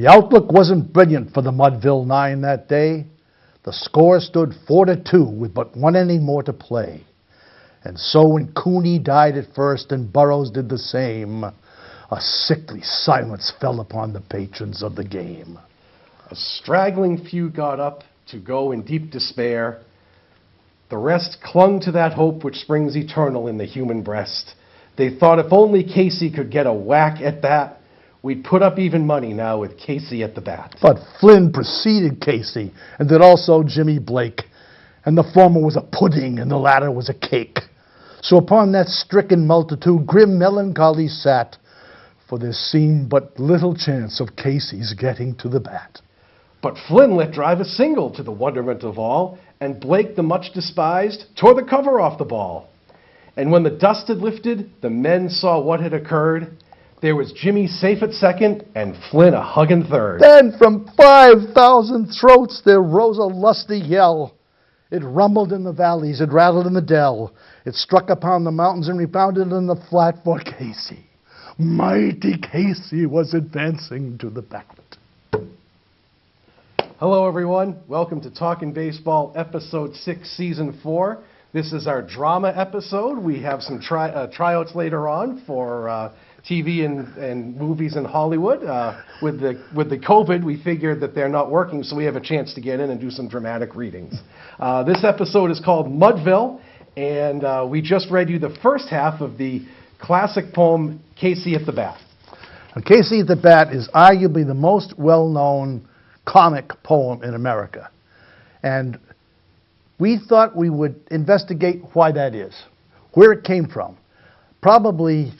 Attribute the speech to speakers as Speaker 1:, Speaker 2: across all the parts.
Speaker 1: The outlook wasn't brilliant for the Mudville Nine that day. The score stood 4-2 with but one inning more to play. And so when Cooney died at first and Burroughs did the same, a sickly silence fell upon the patrons of the game.
Speaker 2: A straggling few got up to go in deep despair. The rest clung to that hope which springs eternal in the human breast. They thought if only Casey could get a whack at that, we'd put up even money now with Casey at the bat.
Speaker 1: But Flynn preceded Casey, and did also Jimmy Blake. And the former was a pudding, and the latter was a cake. So upon that stricken multitude, grim melancholy sat, for there seemed but little chance of Casey's getting to the bat.
Speaker 2: But Flynn let drive a single to the wonderment of all, and Blake, the much despised, tore the cover off the ball. And when the dust had lifted, the men saw what had occurred. There was Jimmy safe at second, and Flynn a hugging third.
Speaker 1: Then from 5,000 throats there rose a lusty yell. It rumbled in the valleys, it rattled in the dell. It struck upon the mountains and rebounded in the flat for Casey. Mighty Casey was advancing to the bat.
Speaker 2: Hello, everyone. Welcome to Talkin' Baseball, Episode 6, Season 4. This is our drama episode. We have some tryouts later on for TV and movies in Hollywood. With the COVID, we figured that they're not working, so we have a chance to get in and do some dramatic readings. This episode is called Mudville, and we just read you the first half of the classic poem, Casey at the Bat.
Speaker 1: Now, Casey at the Bat is arguably the most well-known comic poem in America. And we thought we would investigate why that is, where it came from. Probably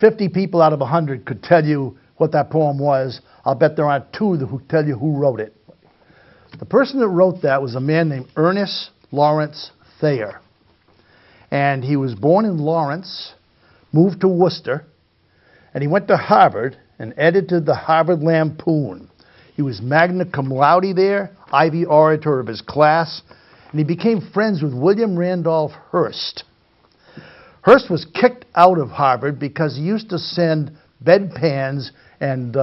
Speaker 1: 50 people out of 100 could tell you what that poem was. I'll bet there aren't two who tell you who wrote it. The person that wrote that was a man named Ernest Lawrence Thayer. And he was born in Lawrence, moved to Worcester, and he went to Harvard and edited the Harvard Lampoon. He was magna cum laude there, Ivy Orator of his class, and he became friends with William Randolph Hearst. Hearst was kicked out of Harvard because he used to send bedpans and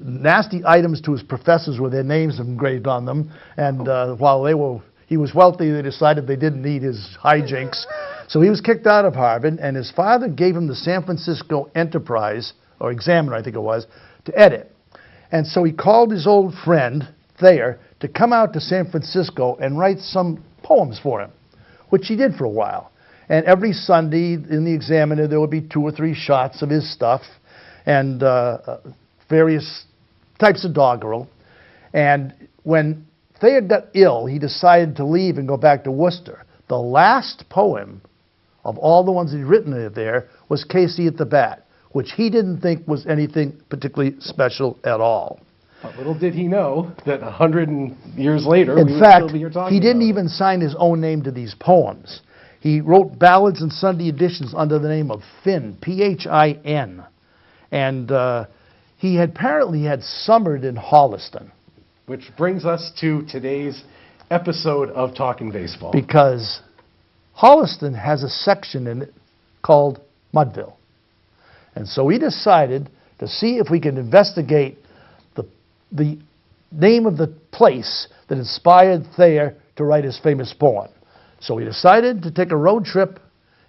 Speaker 1: nasty items to his professors with their names engraved on them. And while he was wealthy, they decided they didn't need his hijinks. So he was kicked out of Harvard, and his father gave him the San Francisco Enterprise, or Examiner, I think it was, to edit. And so he called his old friend, Thayer, to come out to San Francisco and write some poems for him, which he did for a while. And every Sunday in the Examiner, there would be 2 or 3 shots of his stuff and various types of doggerel. And when Thayer got ill, he decided to leave and go back to Worcester. The last poem of all the ones he'd written there was Casey at the Bat, which he didn't think was anything particularly special at all.
Speaker 2: But little did he know that 100 years later,
Speaker 1: in fact, he didn't even sign his own name to these poems. He wrote ballads and Sunday editions under the name of Phin, P-H-I-N. And he had apparently had summered in Holliston.
Speaker 2: Which brings us to today's episode of Talkin' Baseball.
Speaker 1: Because Holliston has a section in it called Mudville. And so we decided to see if we could investigate the name of the place that inspired Thayer to write his famous poem. So we decided to take a road trip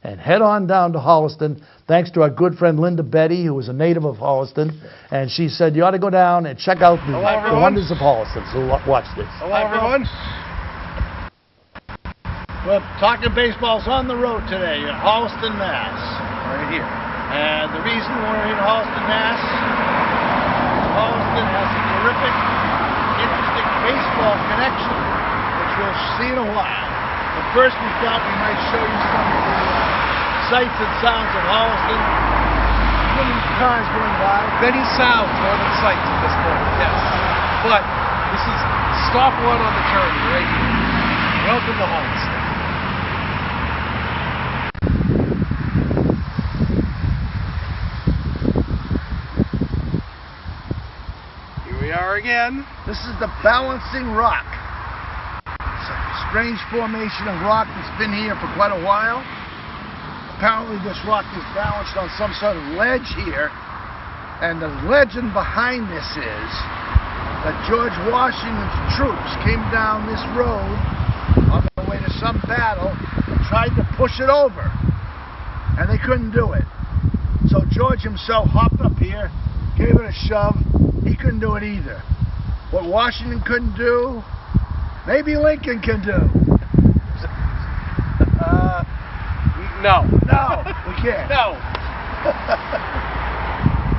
Speaker 1: and head on down to Holliston, thanks to our good friend Linda Betty, who was a native of Holliston. And she said, you ought to go down and check out the wonders of Holliston. So watch this.
Speaker 3: Hello, everyone. Well, Talkin' Baseball's on the road today in Holliston, Mass. Right here. And the reason we're in Holliston, Mass, Holliston has a terrific, interesting baseball connection, which we'll see in a while. But first, we thought we might show you some of the sights and sounds of Holliston. Many cars going by.
Speaker 2: Many sounds more than sights at this point, yes. But this is stop one on the journey right here. Welcome to Holliston. Here we are again.
Speaker 3: This is the Balancing Rock. It's a strange formation of rock that's been here for quite a while. Apparently this rock is balanced on some sort of ledge here. And the legend behind this is that George Washington's troops came down this road on their way to some battle and tried to push it over, and they couldn't do it. So George himself hopped up here, gave it a shove. He couldn't do it either. What Washington couldn't do, maybe Lincoln can do.
Speaker 2: No.
Speaker 3: No, we can't.
Speaker 2: No.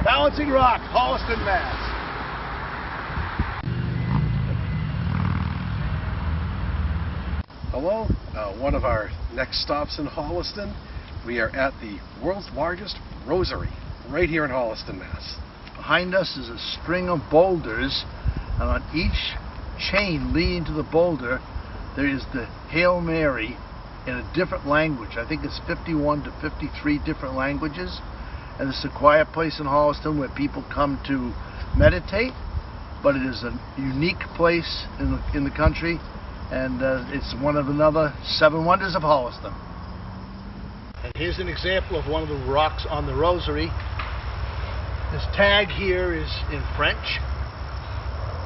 Speaker 3: Balancing Rock, Holliston, Mass.
Speaker 2: Hello, one of our next stops in Holliston. We are at the world's largest rosary, right here in Holliston, Mass.
Speaker 3: Behind us is a string of boulders, and on each chain leading to the boulder, there is the Hail Mary in a different language. I think it's 51 to 53 different languages. And it's a quiet place in Holliston where people come to meditate, but it is a unique place in the country, and it's one of another 7 wonders of Holliston. And here's an example of one of the rocks on the rosary. This tag here is in French,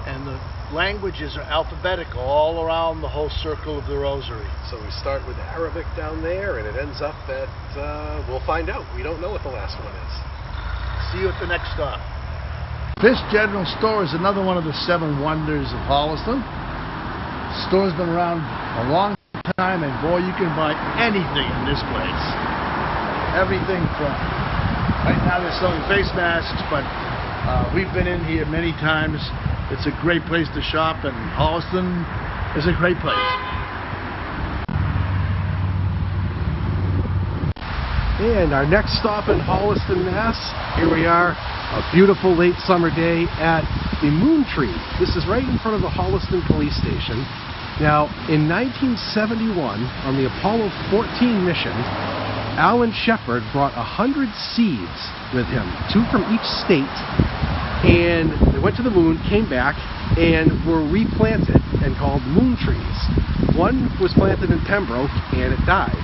Speaker 3: and the languages are alphabetical all around the whole circle of the rosary.
Speaker 2: So we start with Arabic down there, and it ends up at, we'll find out. We don't know what the last one is.
Speaker 3: See you at the next stop. This general store is another one of the 7 wonders of Holliston. The store's been around a long time, and boy, you can buy anything in this place. Everything from, right now they're selling face masks, but we've been in here many times. It's a great place to shop, and Holliston is a great place.
Speaker 2: And our next stop in Holliston, Mass. Here we are, a beautiful late summer day at the Moon Tree. This is right in front of the Holliston Police Station. Now, in 1971, on the Apollo 14 mission, Alan Shepard brought 100 seeds with him, 2 from each state, and they went to the moon, came back, and were replanted and called moon trees. One was planted in Pembroke, and it died.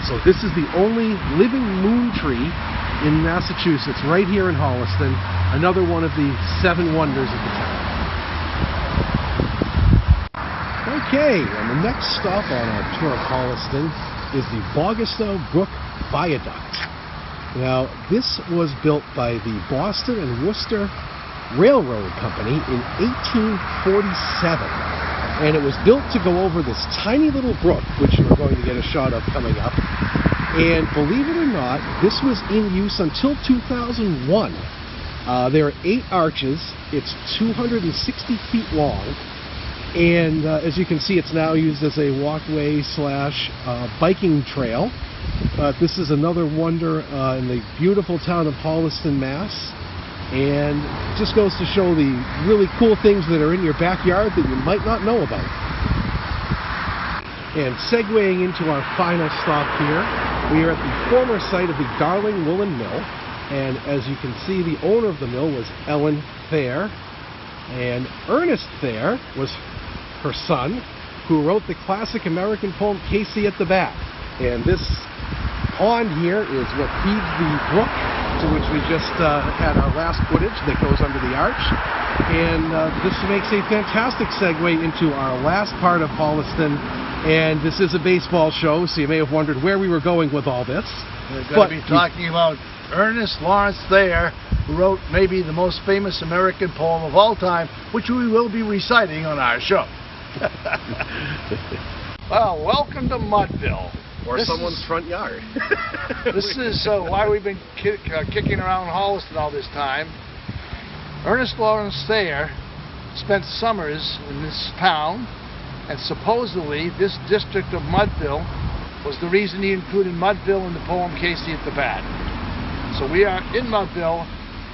Speaker 2: So this is the only living moon tree in Massachusetts, right here in Holliston, another one of the 7 wonders of the town. Okay, and the next stop on our tour of Holliston is the Bogastow Brook Viaduct. Now, this was built by the Boston and Worcester Railroad Company in 1847. And it was built to go over this tiny little brook, which you're going to get a shot of coming up. And believe it or not, this was in use until 2001. There are 8 arches. It's 260 feet long. And as you can see, it's now used as a walkway / biking trail. This is another wonder in the beautiful town of Holliston, Mass. And it just goes to show the really cool things that are in your backyard that you might not know about. And segueing into our final stop here, we are at the former site of the Darling Woolen Mill. And as you can see, the owner of the mill was Ellen Thayer. And Ernest Thayer was her son, who wrote the classic American poem Casey at the Bat. And this pond here is what feeds the brook to which we just had our last footage that goes under the arch. And this makes a fantastic segue into our last part of Holliston. And this is a baseball show, so you may have wondered where we were going with all this.
Speaker 3: We're going to be talking about Ernest Lawrence Thayer, who wrote maybe the most famous American poem of all time, which we will be reciting on our show. Well, welcome to Mudville.
Speaker 2: Or someone's front yard.
Speaker 3: This is why we've been kicking around Holliston all this time. Ernest Lawrence Thayer spent summers in this town, and supposedly this district of Mudville was the reason he included Mudville in the poem Casey at the Bat. So we are in Mudville.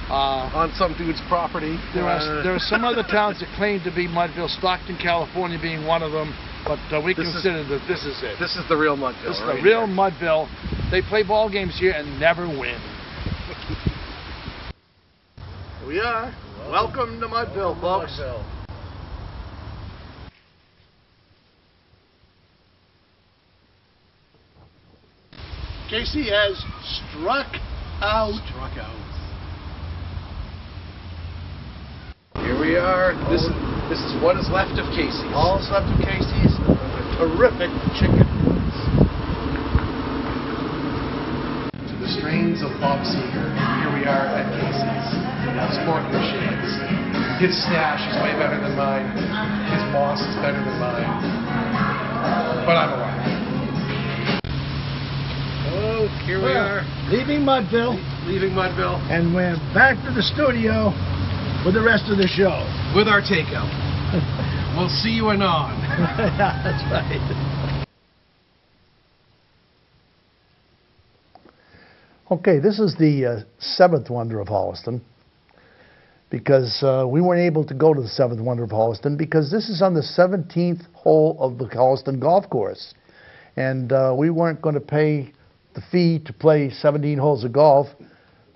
Speaker 2: On some dude's property.
Speaker 3: There are some other towns that claim to be Mudville, Stockton, California being one of them, but we consider that this is it.
Speaker 2: This is the real Mudville.
Speaker 3: This is the real Mudville. They play ball games here and never win. Here we are. Welcome to Mudville, folks. Casey has struck out.
Speaker 2: Here we are. This is what is left of Casey's.
Speaker 3: All that's left of Casey's, a terrific chicken.
Speaker 2: To the strains of Bob Seger, here we are at Casey's. Sporting machines. His stash is way better than mine. His boss is better than mine. But I'm alive. Oh, here we are.
Speaker 3: Leaving Mudville,
Speaker 2: Leaving Mudville
Speaker 3: and we're back to the studio with the rest of the show.
Speaker 2: with our takeout. We'll see you anon.
Speaker 3: Yeah, that's right.
Speaker 1: Okay, this is the seventh wonder of Holliston, because we weren't able to go to the seventh wonder of Holliston because this is on the 17th hole of the Holliston golf course. And we weren't going to pay the fee to play 17 holes of golf,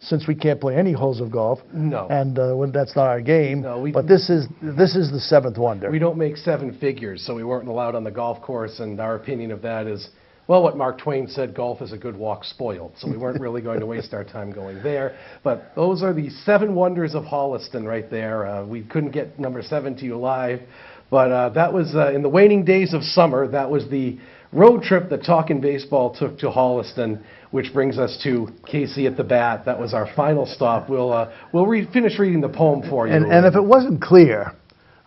Speaker 1: since we can't play any holes of golf.
Speaker 2: No.
Speaker 1: And that's not our game.
Speaker 2: No,
Speaker 1: but this is the seventh wonder.
Speaker 2: We don't make seven figures, so we weren't allowed on the golf course, and our opinion of that is, well, what Mark Twain said, golf is a good walk spoiled. So we weren't really going to waste our time going there. But those are the seven wonders of Holliston right there. We couldn't get number 7 to you live, but that was in the waning days of summer. That was the road trip that Talkin Baseball took to Holliston, which brings us to Casey at the bat. That was our final stop. We'll finish reading the poem for you.
Speaker 1: And if it wasn't clear,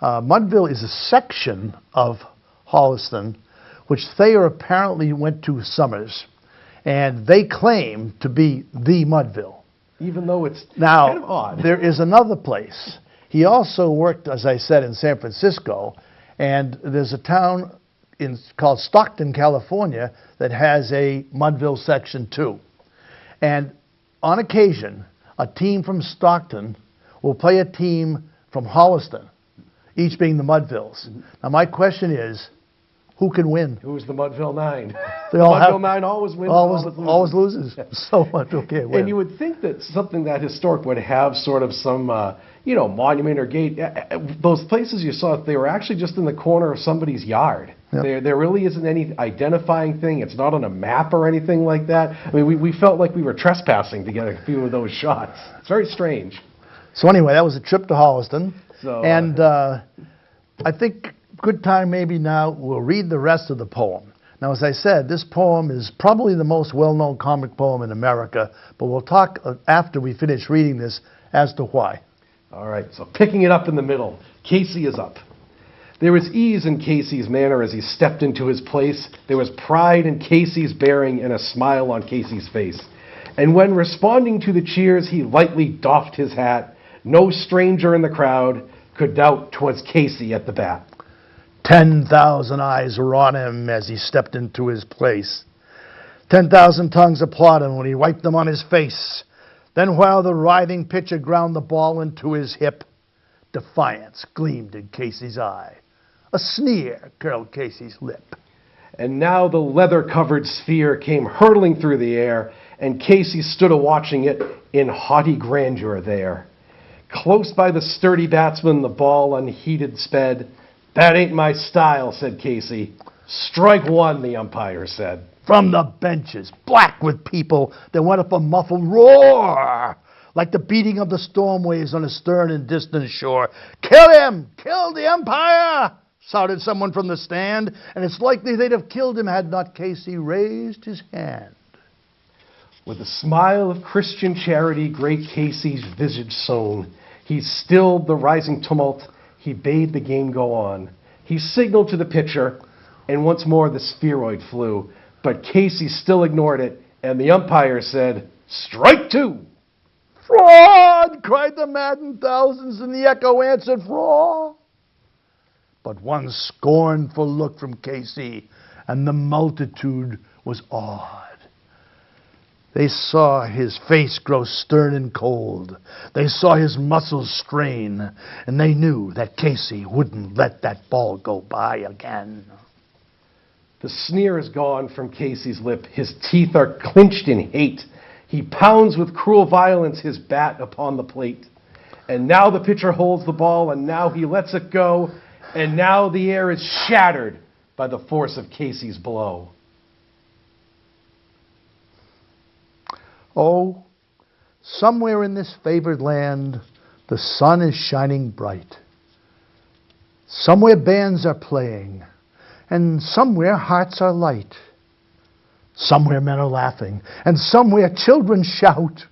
Speaker 1: Mudville is a section of Holliston which Thayer apparently went to summers, and they claim to be the Mudville.
Speaker 2: Even though it's
Speaker 1: Now,
Speaker 2: kind of odd.
Speaker 1: there is another place. He also worked, as I said, in San Francisco, and there's a town called Stockton, California, that has a Mudville section too. And on occasion, a team from Stockton will play a team from Holliston, each being the Mudvilles. Now, my question is, who can win?
Speaker 2: Who's the Mudville Nine?
Speaker 1: They
Speaker 2: The
Speaker 1: all
Speaker 2: Mudville
Speaker 1: have-
Speaker 2: Nine always wins.
Speaker 1: Always loses. So what? Okay, win.
Speaker 2: And you would think that something that historic would have sort of some, monument or gate. Those places you saw, they were actually just in the corner of somebody's yard.
Speaker 1: Yep.
Speaker 2: There really isn't any identifying thing. It's not on a map or anything like that. I mean, we felt like we were trespassing to get a few of those shots. It's very strange.
Speaker 1: So anyway, that was a trip to Holliston.
Speaker 2: So,
Speaker 1: and I think good time maybe now we'll read the rest of the poem. Now, as I said, this poem is probably the most well-known comic poem in America, but we'll talk after we finish reading this as to why.
Speaker 2: All right, so picking it up in the middle, Casey is up. There was ease in Casey's manner as he stepped into his place. There was pride in Casey's bearing and a smile on Casey's face. And when responding to the cheers, he lightly doffed his hat. No stranger in the crowd could doubt 'twas Casey at the bat.
Speaker 1: 10,000 eyes were on him as he stepped into his place. 10,000 tongues applauded when he wiped them on his face. Then while the writhing pitcher ground the ball into his hip, defiance gleamed in Casey's eye. A sneer curled Casey's lip.
Speaker 2: And now the leather-covered sphere came hurtling through the air, and Casey stood a-watching it in haughty grandeur there. Close by the sturdy batsman, the ball unheeded sped. "That ain't my style," said Casey. "Strike one," the umpire said.
Speaker 1: From the benches, black with people, there went up a muffled roar, like the beating of the storm waves on a stern and distant shore. "Kill him! Kill the umpire!" shouted someone from the stand, and it's likely they'd have killed him had not Casey raised his hand.
Speaker 2: With a smile of Christian charity, great Casey's visage sown, he stilled the rising tumult. He bade the game go on. He signaled to the pitcher, and once more the spheroid flew. But Casey still ignored it, and the umpire said, "Strike two!"
Speaker 1: "Fraud!" cried the maddened thousands, and the echo answered, "Fraud!" But one scornful look from Casey, and the multitude was awed. They saw his face grow stern and cold. They saw his muscles strain, and they knew that Casey wouldn't let that ball go by again.
Speaker 2: The sneer is gone from Casey's lip. His teeth are clenched in hate. He pounds with cruel violence his bat upon the plate. And now the pitcher holds the ball, and now he lets it go, and now the air is shattered by the force of Casey's blow.
Speaker 1: Oh, somewhere in this favored land, The sun is shining bright. Somewhere bands are playing, and somewhere hearts are light. Somewhere men are laughing, and somewhere children shout.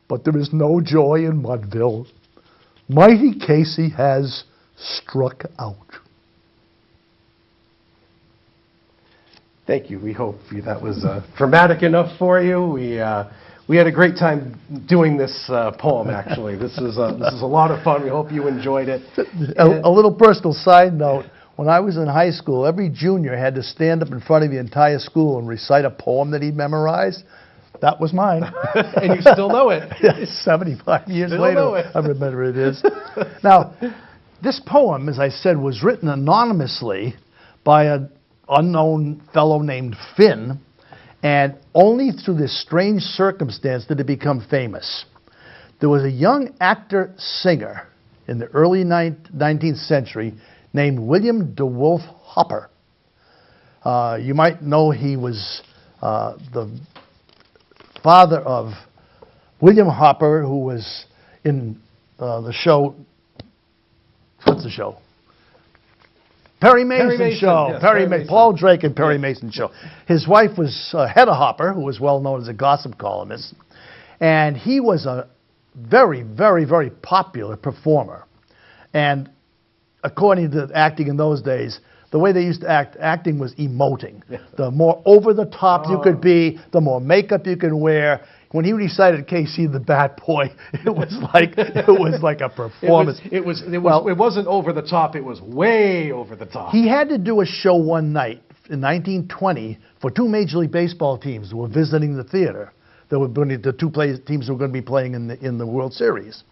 Speaker 1: But there is no joy in Mudville. Mighty Casey has struck out.
Speaker 2: Thank you. We hope that was dramatic enough for you. We had a great time doing this poem, actually. This is a lot of fun. We hope you enjoyed it.
Speaker 1: A little personal side note. When I was in high school, every junior had to stand up in front of the entire school and recite a poem that he'd memorized. That was mine.
Speaker 2: And you still know it.
Speaker 1: 75 years
Speaker 2: Still
Speaker 1: later,
Speaker 2: know it.
Speaker 1: I remember it is. Now, this poem, as I said, was written anonymously by an unknown fellow named Finn, and only through this strange circumstance did it become famous. There was a young actor-singer in the early 19th century named William DeWolf Hopper. You might know he was the father of William Hopper, who was in the show, what's the show? Perry Mason Show.
Speaker 2: Yes,
Speaker 1: Perry Mason. Paul Drake and Perry Mason Show. His wife was Hedda Hopper, who was well known as a gossip columnist. And he was a very, very, very popular performer. And according to acting in those days, the way they used to act, acting was emoting. The more over-the-top you could be, the more makeup you could wear. When he recited Casey the Bat Boy, it was like a performance.
Speaker 2: It wasn't over the top. It was way over the top.
Speaker 1: He had to do a show one night in 1920 for two Major League Baseball teams who were visiting the theater. The two teams were going to be playing in the World Series.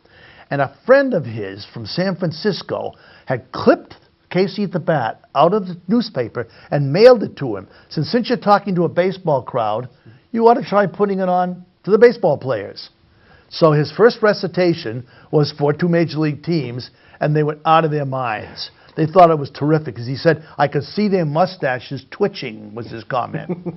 Speaker 1: And a friend of his from San Francisco had clipped Casey the Bat out of the newspaper and mailed it to him. Since you're talking to a baseball crowd, you ought to try putting it on to the baseball players. So his first recitation was for two Major League teams, and they went out of their minds. They thought it was terrific, because he said, "I could see their mustaches twitching," was his comment.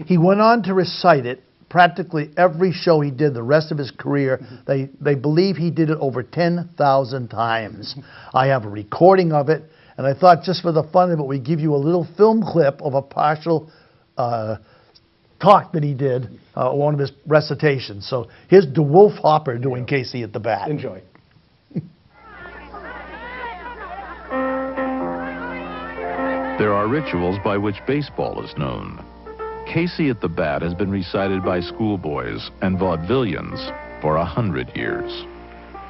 Speaker 1: He went on to recite it practically every show he did the rest of his career. They believe he did it over 10,000 times. I have a recording of it, and I thought just for the fun of it, we'd give you a little film clip of a partial talk that he did, one of his recitations. So here's DeWolf Hopper doing Casey at the Bat.
Speaker 2: Enjoy.
Speaker 4: There are rituals by which baseball is known. Casey at the Bat has been recited by schoolboys and vaudevillians for 100 years.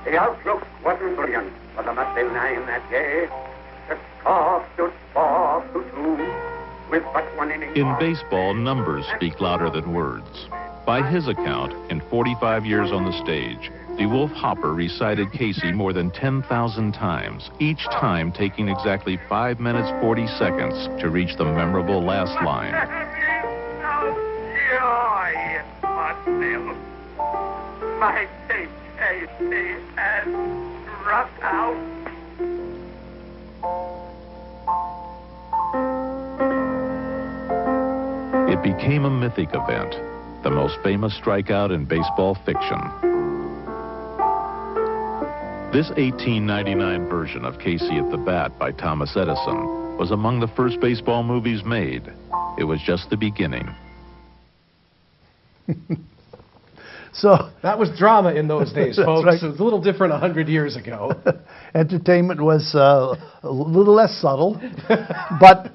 Speaker 5: The outlook wasn't brilliant for the Mudville nine that day. The score stood 4-2 with but one inning.
Speaker 4: In baseball, numbers speak louder than words. By his account, in 45 years on the stage, DeWolf Hopper recited Casey more than 10,000 times, each time taking exactly 5 minutes 40 seconds to reach the memorable last line.
Speaker 5: Joy, Mudville. My St. Casey has struck out.
Speaker 4: It became a mythic event, the most famous strikeout in baseball fiction. This 1899 version of Casey at the Bat by Thomas Edison was among the first baseball movies made. It was just the beginning.
Speaker 1: So
Speaker 2: that was drama in those days, folks.
Speaker 1: Right.
Speaker 2: It was a little different 100 years ago.
Speaker 1: Entertainment was a little less subtle, but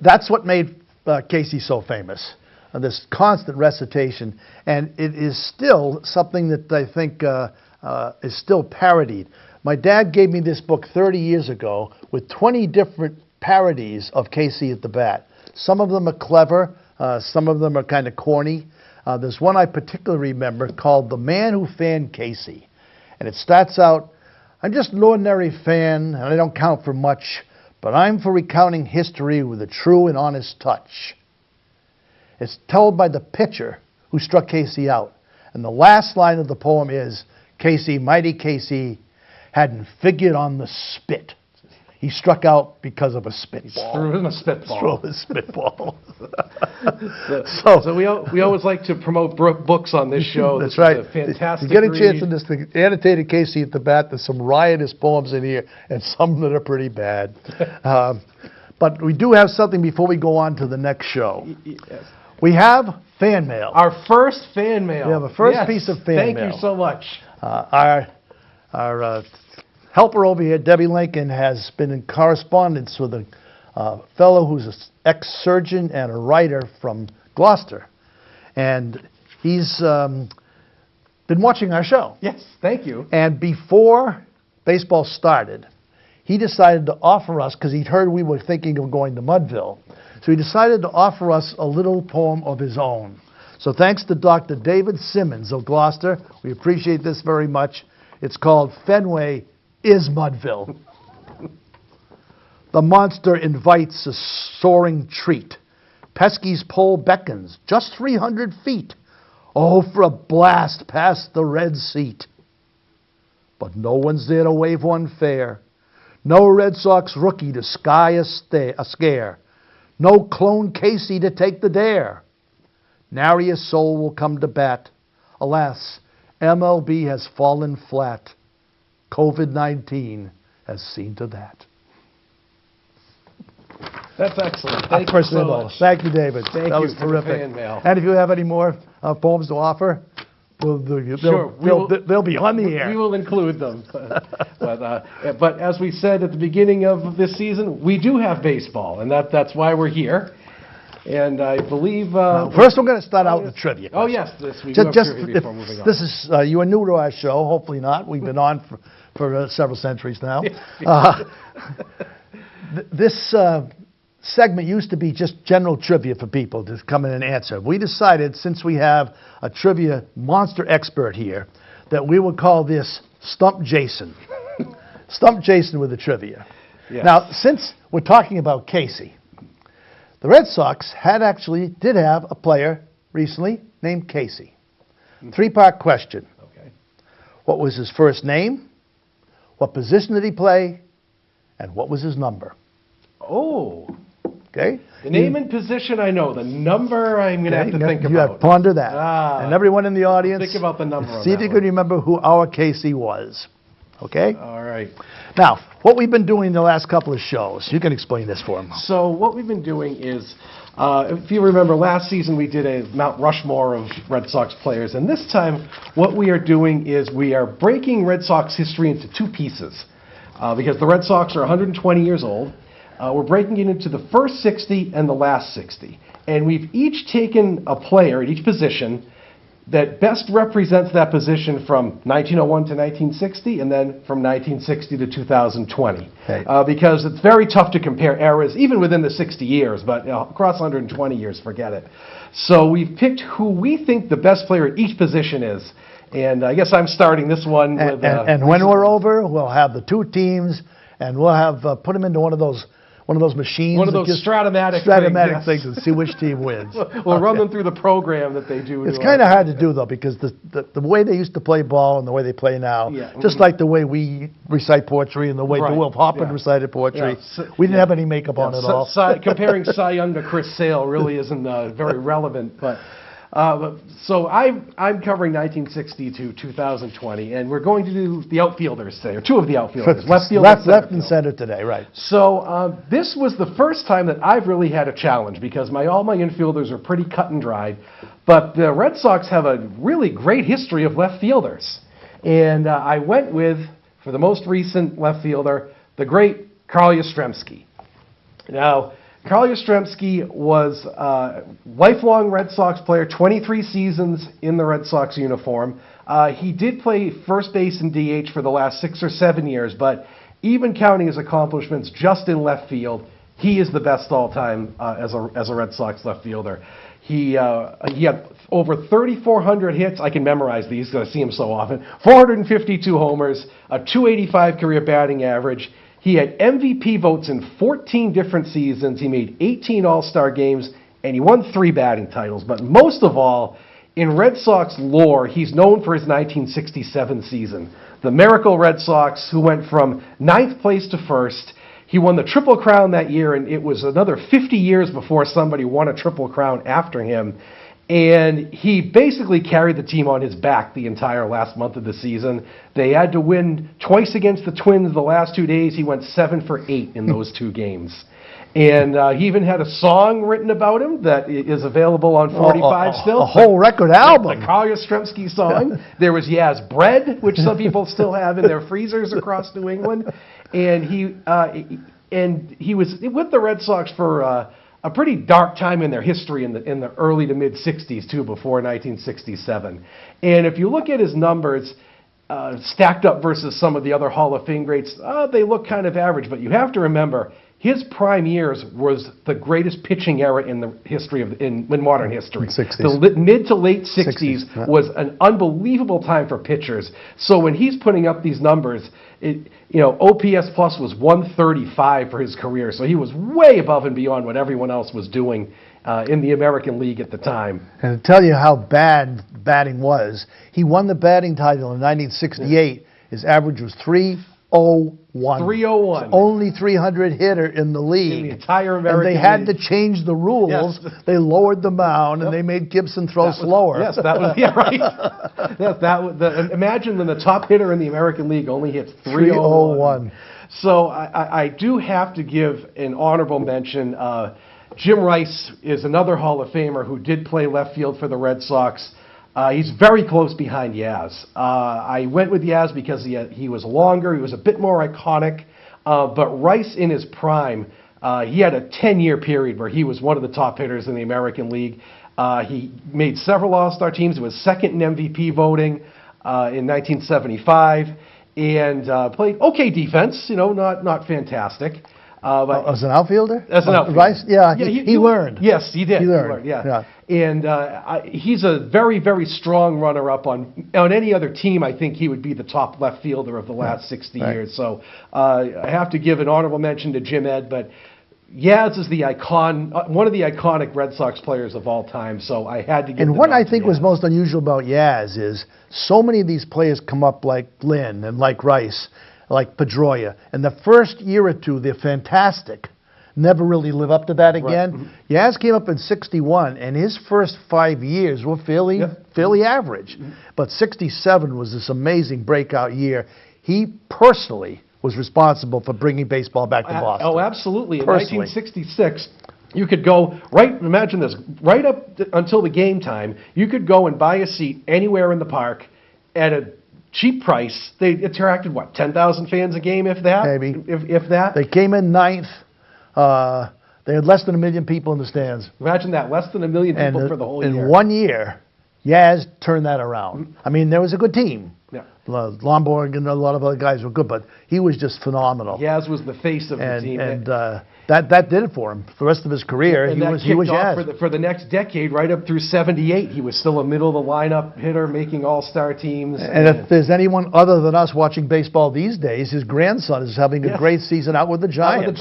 Speaker 1: that's what made Casey so famous, this constant recitation. And it is still something that I think is still parodied. My dad gave me this book 30 years ago with 20 different parodies of Casey at the Bat. Some of them are clever, some of them are kind of corny. There's one I particularly remember called The Man Who Fanned Casey. And it starts out, "I'm just an ordinary fan, and I don't count for much, but I'm for recounting history with a true and honest touch." It's told by the pitcher who struck Casey out. And the last line of the poem is, "Casey, mighty Casey, hadn't figured on the spit." he struck out because of a spitball.
Speaker 2: Threw him a spitball.
Speaker 1: Threw him a spitball.
Speaker 2: So we always like to promote books on this show.
Speaker 1: That's
Speaker 2: This
Speaker 1: right.
Speaker 2: is a fantastic
Speaker 1: You get a chance
Speaker 2: read.
Speaker 1: in this thing, annotated Casey at the Bat. There's some riotous poems in here, and some that are pretty bad. But we do have something before we go on to the next show.
Speaker 2: Yes.
Speaker 1: We have fan mail.
Speaker 2: Our first fan mail.
Speaker 1: We have a first
Speaker 2: Yes.
Speaker 1: piece of fan
Speaker 2: Thank
Speaker 1: mail.
Speaker 2: you so much.
Speaker 1: Our helper over here, Debbie Lincoln, has been in correspondence with a fellow who's an ex-surgeon and a writer from Gloucester. And he's been watching our show.
Speaker 2: Yes, thank you.
Speaker 1: And before baseball started, he decided to offer us, because he'd heard we were thinking of going to Mudville, so he decided to offer us a little poem of his own. So thanks to Dr. David Simmons of Gloucester. We appreciate this very much. It's called Fenway is Mudville. The monster invites a soaring treat. Pesky's pole beckons, just 300 feet. Oh, for a blast past the red seat. But no one's there to wave one fair. No Red Sox rookie to sky a scare. No clone Casey to take the dare. Nary a soul will come to bat. Alas, MLB has fallen flat. COVID-19 has seen to that.
Speaker 2: That's excellent. Thank you so much.
Speaker 1: Thank you, David.
Speaker 2: Thank
Speaker 1: that
Speaker 2: you
Speaker 1: was
Speaker 2: for the
Speaker 1: terrific.
Speaker 2: fan mail.
Speaker 1: And if you have any more poems to offer, they'll be on the air.
Speaker 2: We will include them. But as we said at the beginning of this season, we do have baseball, and that's why we're here. And I believe...
Speaker 1: First, we're going to start out with trivia.
Speaker 2: Oh, yes. We do have trivia before moving on.
Speaker 1: This is, you are new to our show. Hopefully not. We've been on for several centuries now. This segment used to be just general trivia for people to come in and answer. We decided, since we have a trivia monster expert here, that we would call this Stump Jason. Stump Jason with the trivia.
Speaker 2: Yes.
Speaker 1: Now, since we're talking about Casey, the Red Sox did have a player recently named Casey. Three-part question.
Speaker 2: Okay.
Speaker 1: What was his first name? What position did he play? And what was his number?
Speaker 2: Oh.
Speaker 1: Okay?
Speaker 2: The name and position I know. The number I'm going to have to think about.
Speaker 1: You have to ponder that.
Speaker 2: Ah.
Speaker 1: And everyone in the audience,
Speaker 2: Think about the number on
Speaker 1: see if
Speaker 2: that
Speaker 1: you
Speaker 2: one.
Speaker 1: can remember who our Casey was. Okay?
Speaker 2: All right.
Speaker 1: Now, what we've been doing the last couple of shows, you can explain this for them.
Speaker 2: So what we've been doing is, if you remember last season we did a Mount Rushmore of Red Sox players, and this time what we are doing is we are breaking Red Sox history into two pieces. Because the Red Sox are 120 years old, we're breaking it into the first 60 and the last 60. And we've each taken a player at each position that best represents that position from 1901 to 1960, and then from 1960 to 2020.
Speaker 1: Okay.
Speaker 2: Because it's very tough to compare eras, even within the 60 years, but across 120 years, forget it. So we've picked who we think the best player at each position is. And I guess I'm starting this one with...
Speaker 1: And when we're over, we'll have the two teams, and we'll have put them into one of those machines.
Speaker 2: One of those Stratomatic
Speaker 1: things and see which team wins.
Speaker 2: We'll run them through the program that they do.
Speaker 1: It's kind of hard to do, though, because the way they used to play ball and the way they play now, just like the way we recite poetry and the way DeWolf Hoffman recited poetry, we didn't have any makeup on at all.
Speaker 2: Comparing Cy Young to Chris Sale really isn't very relevant. So I'm covering 1960 to 2020, and we're going to do the outfielders today, or two of the outfielders, left
Speaker 1: and center today, right?
Speaker 2: So this was the first time that I've really had a challenge because all my infielders are pretty cut and dried, but the Red Sox have a really great history of left fielders, and I went with, for the most recent left fielder, the great Carl Yastrzemski. Now, Carl Yastrzemski was a lifelong Red Sox player, 23 seasons in the Red Sox uniform. He did play first base and DH for the last 6 or 7 years, but even counting his accomplishments just in left field, he is the best all-time as a Red Sox left fielder. He had over 3,400 hits. I can memorize these because I see him so often. 452 homers, a .285 career batting average. He had MVP votes in 14 different seasons. He made 18 All-Star games, and he won 3 batting titles. But most of all, in Red Sox lore, he's known for his 1967 season. The Miracle Red Sox, who went from 9th place to 1st. He won the Triple Crown that year, and it was another 50 years before somebody won a Triple Crown after him. And he basically carried the team on his back the entire last month of the season. They had to win twice against the Twins the last 2 days. He went 7 for 8 in those 2 games. And he even had a song written about him that is available on 45 still.
Speaker 1: A whole record album.
Speaker 2: The Carl Yastrzemski song. There was Yaz Bread, which some people still have in their freezers across New England. And he was with the Red Sox for a pretty dark time in their history in the early to mid 60s too, before 1967. And if you look at his numbers stacked up versus some of the other Hall of Fame greats, they look kind of average. But you have to remember, his prime years was the greatest pitching era in the history in modern history.
Speaker 1: 60s.
Speaker 2: The mid to late 60s
Speaker 1: yeah.
Speaker 2: was an unbelievable time for pitchers. So when he's putting up these numbers, OPS plus was 135 for his career. So he was way above and beyond what everyone else was doing in the American League at the time.
Speaker 1: And to tell you how bad batting was, he won the batting title in 1968. His average was 301.
Speaker 2: 301.
Speaker 1: Only 300 hitter in the league.
Speaker 2: In the entire American
Speaker 1: And they had
Speaker 2: League.
Speaker 1: to change the rules.
Speaker 2: Yes.
Speaker 1: They lowered the mound, and they made Gibson throw slower.
Speaker 2: Yes, that was right. Yes, that was imagine when the top hitter in the American League only hits 301. So I do have to give an honorable mention. Jim Rice is another Hall of Famer who did play left field for the Red Sox. He's very close behind Yaz. I went with Yaz because he was longer, he was a bit more iconic, but Rice in his prime, he had a 10-year period where he was one of the top hitters in the American League. He made several All-Star teams. He was second in MVP voting in 1975, and played okay defense, not fantastic. But
Speaker 1: As an outfielder?
Speaker 2: As an outfielder.
Speaker 1: Rice? Yeah, he learned.
Speaker 2: Yes, he did.
Speaker 1: He learned,
Speaker 2: yeah. And he's a very, very strong runner-up on any other team. I think he would be the top left fielder of the last 60 years. So I have to give an honorable mention to Jim Ed, but Yaz is the one of the iconic Red Sox players of all time. So I had to give.
Speaker 1: And what I think was most unusual about Yaz is so many of these players come up like Lynn and like Rice, like Pedroia. And the first year or two, they're fantastic. Never really live up to that again.
Speaker 2: Right.
Speaker 1: Yaz came up in 61, and his first 5 years were fairly average. But 67 was this amazing breakout year. He personally was responsible for bringing baseball back to Boston.
Speaker 2: Oh, absolutely. In
Speaker 1: Personally.
Speaker 2: 1966, you could go, imagine this, right up until the game time, you could go and buy a seat anywhere in the park at a cheap price. They attracted, 10,000 fans a game, if that?
Speaker 1: Maybe.
Speaker 2: If that?
Speaker 1: They came in ninth. They had less than 1 million people in the stands.
Speaker 2: Imagine that, less than 1 million people for the whole year.
Speaker 1: In 1 year, Yaz turned that around. I mean, there was a good team.
Speaker 2: Yeah.
Speaker 1: Lomborg and a lot of other guys were good, but he was just phenomenal.
Speaker 2: Yaz was the face of the team.
Speaker 1: And that did it for him. For the rest of his career,
Speaker 2: and
Speaker 1: he was Yaz.
Speaker 2: For the next decade, right up through 78, he was still a middle-of-the-lineup hitter, making all-star teams.
Speaker 1: And if there's anyone other than us watching baseball these days, his grandson is having a great season out with the Giants.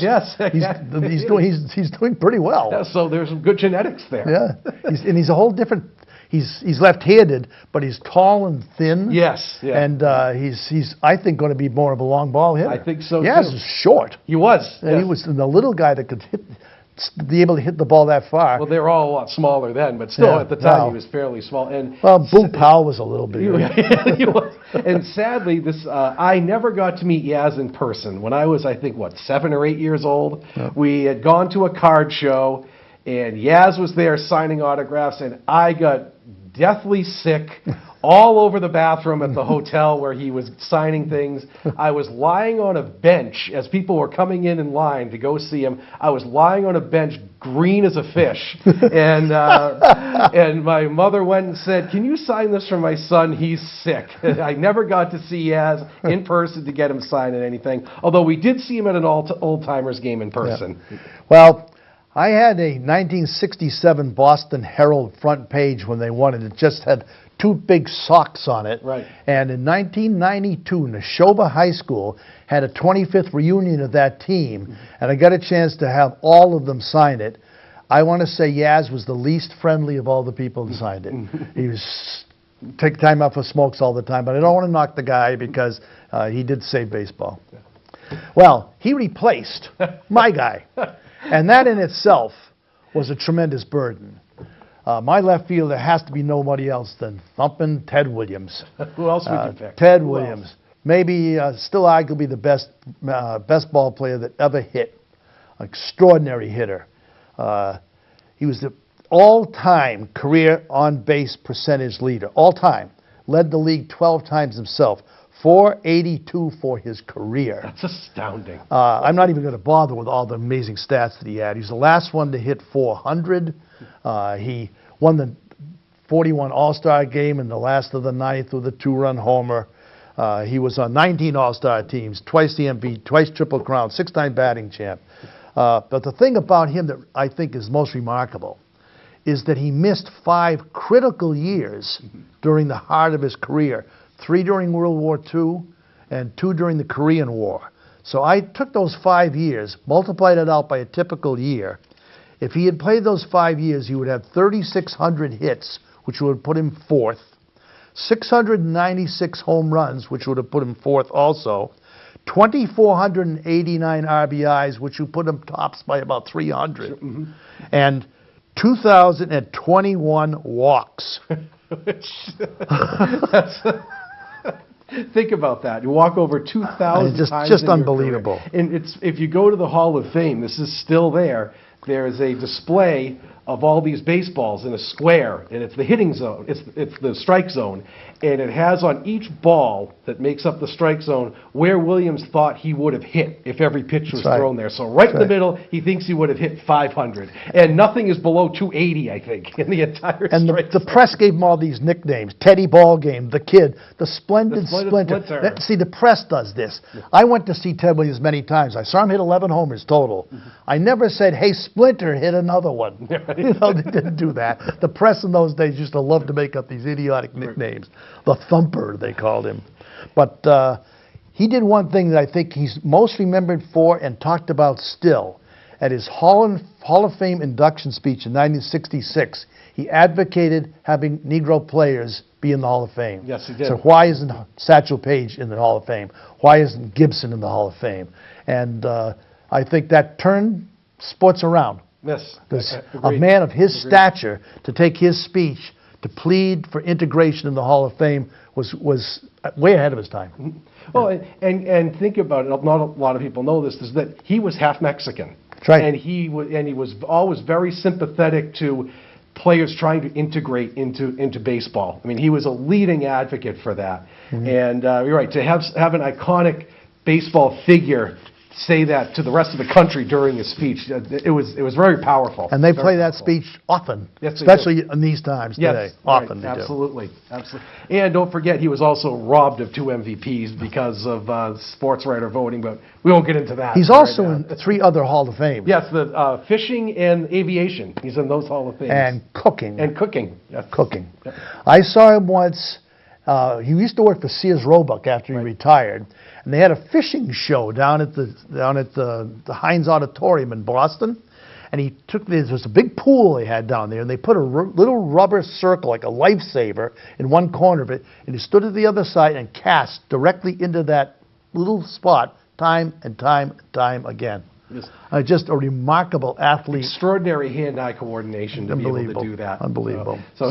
Speaker 1: He's doing pretty well.
Speaker 2: Yeah, so there's some good genetics there.
Speaker 1: Yeah, he's a whole different. He's left-handed, but he's tall and thin.
Speaker 2: Yes, yeah.
Speaker 1: And he's I think going to be more of a long ball hitter.
Speaker 2: I think so
Speaker 1: Yaz
Speaker 2: too.
Speaker 1: is short.
Speaker 2: He was.
Speaker 1: And he was the little guy that could be able to hit the ball that far.
Speaker 2: Well, they were all a lot smaller then, but still at the time he was fairly small. And
Speaker 1: Boot Powell was a little bigger.
Speaker 2: He was. And sadly, I never got to meet Yaz in person. When I was, I think, 7 or 8 years old, we had gone to a card show, and Yaz was there signing autographs, and I got deathly sick all over the bathroom at the hotel where he was signing things. I was lying on a bench as people were coming in line to go see him. I was lying on a bench, green as a fish. And my mother went and said, "Can you sign this for my son? He's sick." I never got to see Yaz in person to get him signing anything, although we did see him at an old-timers game in person.
Speaker 1: Yeah. Well, I had a 1967 Boston Herald front page when they won it. It just had 2 big socks on it.
Speaker 2: Right.
Speaker 1: And in 1992, Neshoba High School had a 25th reunion of that team, and I got a chance to have all of them sign it. I want to say Yaz was the least friendly of all the people who signed it. He was take time out for smokes all the time, but I don't want to knock the guy because he did save baseball. Well, he replaced my guy. And that in itself was a tremendous burden. My left fielder has to be nobody else than thumping Ted Williams.
Speaker 2: Who else would you pick?
Speaker 1: Ted
Speaker 2: Who
Speaker 1: Williams.
Speaker 2: else?
Speaker 1: Maybe still arguably the best ball player that ever hit. Extraordinary hitter. He was the all-time career on-base percentage leader. All-time. Led the league 12 times himself. 482 for his career.
Speaker 2: That's astounding.
Speaker 1: I'm not even going to bother with all the amazing stats that he had. He was the last one to hit 400. He won the 41 All-Star game in the last of the ninth with a 2-run homer. He was on 19 All-Star teams, twice the MVP, twice Triple Crown, 6-time batting champ. But the thing about him that I think is most remarkable is that he missed 5 critical years during the heart of his career, 3 during World War II and 2 during the Korean War. So I took those 5 years, multiplied it out by a typical year. If he had played those 5 years, he would have 3,600 hits, which would put him 4th, 696 home runs, which would have put him 4th also, 2,489 RBIs, which would put him tops by about 300, and 2,021 walks.
Speaker 2: Think about that. You walk over 2,000 times
Speaker 1: Just
Speaker 2: in your
Speaker 1: unbelievable.
Speaker 2: career. And if you go to the Hall of Fame, this is still there. There is a display of all these baseballs in a square, and it's the hitting zone. It's the strike zone, and it has on each ball that makes up the strike zone where Williams thought he would have hit if every pitch was thrown there. So right in the middle, he thinks he would have hit 500, and nothing is below 280, I think, in the entire
Speaker 1: And
Speaker 2: strike
Speaker 1: the
Speaker 2: zone.
Speaker 1: press gave him all these nicknames. Teddy Ballgame, the Kid, the Splendid Splinter.
Speaker 2: Splinter.
Speaker 1: See, the press does this. I went to see Ted Williams many times. I saw him hit 11 homers total. I never said, hey, Splinter, hit another one. You know, they didn't do that. The press in those days used to love to make up these idiotic nicknames. The Thumper, they called him. But he did one thing that I think he's most remembered for and talked about still. At his Hall of Fame induction speech in 1966, he advocated having Negro players be in the Hall of Fame.
Speaker 2: Yes, he did.
Speaker 1: So why isn't Satchel Paige in the Hall of Fame? Why isn't Gibson in the Hall of Fame? And I think that turned sports around.
Speaker 2: Yes,
Speaker 1: Because a
Speaker 2: agreed.
Speaker 1: man of his stature, to take his speech, to plead for integration in the Hall of Fame was way ahead of his time.
Speaker 2: Well, and think about it. Not a lot of people know this. Is that he was half Mexican,
Speaker 1: That's right.
Speaker 2: and he was always very sympathetic to players trying to integrate into baseball. I mean, he was a leading advocate for that. And you're right, to have an iconic baseball figure say that to the rest of the country during his speech, it was very powerful.
Speaker 1: And they
Speaker 2: Very
Speaker 1: play that
Speaker 2: powerful.
Speaker 1: speech often,
Speaker 2: Yes, they do.
Speaker 1: especially in these times today.
Speaker 2: Yes,
Speaker 1: Often
Speaker 2: right,
Speaker 1: they
Speaker 2: absolutely. And don't forget, he was also robbed of 2 MVPs because of sports writer voting, but we won't get into that.
Speaker 1: do. He's
Speaker 2: right
Speaker 1: also
Speaker 2: now.
Speaker 1: in 3 other Hall of Fame.
Speaker 2: Yes, the fishing and aviation. He's in those Hall of Fames.
Speaker 1: And cooking.
Speaker 2: And cooking. Yes.
Speaker 1: Cooking. I saw him once. He used to work for Sears Roebuck after he retired, and they had a fishing show down at the Heinz Auditorium in Boston. And he took there was a big pool they had down there, and they put a little rubber circle like a lifesaver in one corner of it, and he stood at the other side and cast directly into that little spot time and time and time again.
Speaker 2: Yes.
Speaker 1: Just a remarkable athlete.
Speaker 2: Extraordinary hand-eye coordination to be able to do that.
Speaker 1: Unbelievable.
Speaker 2: So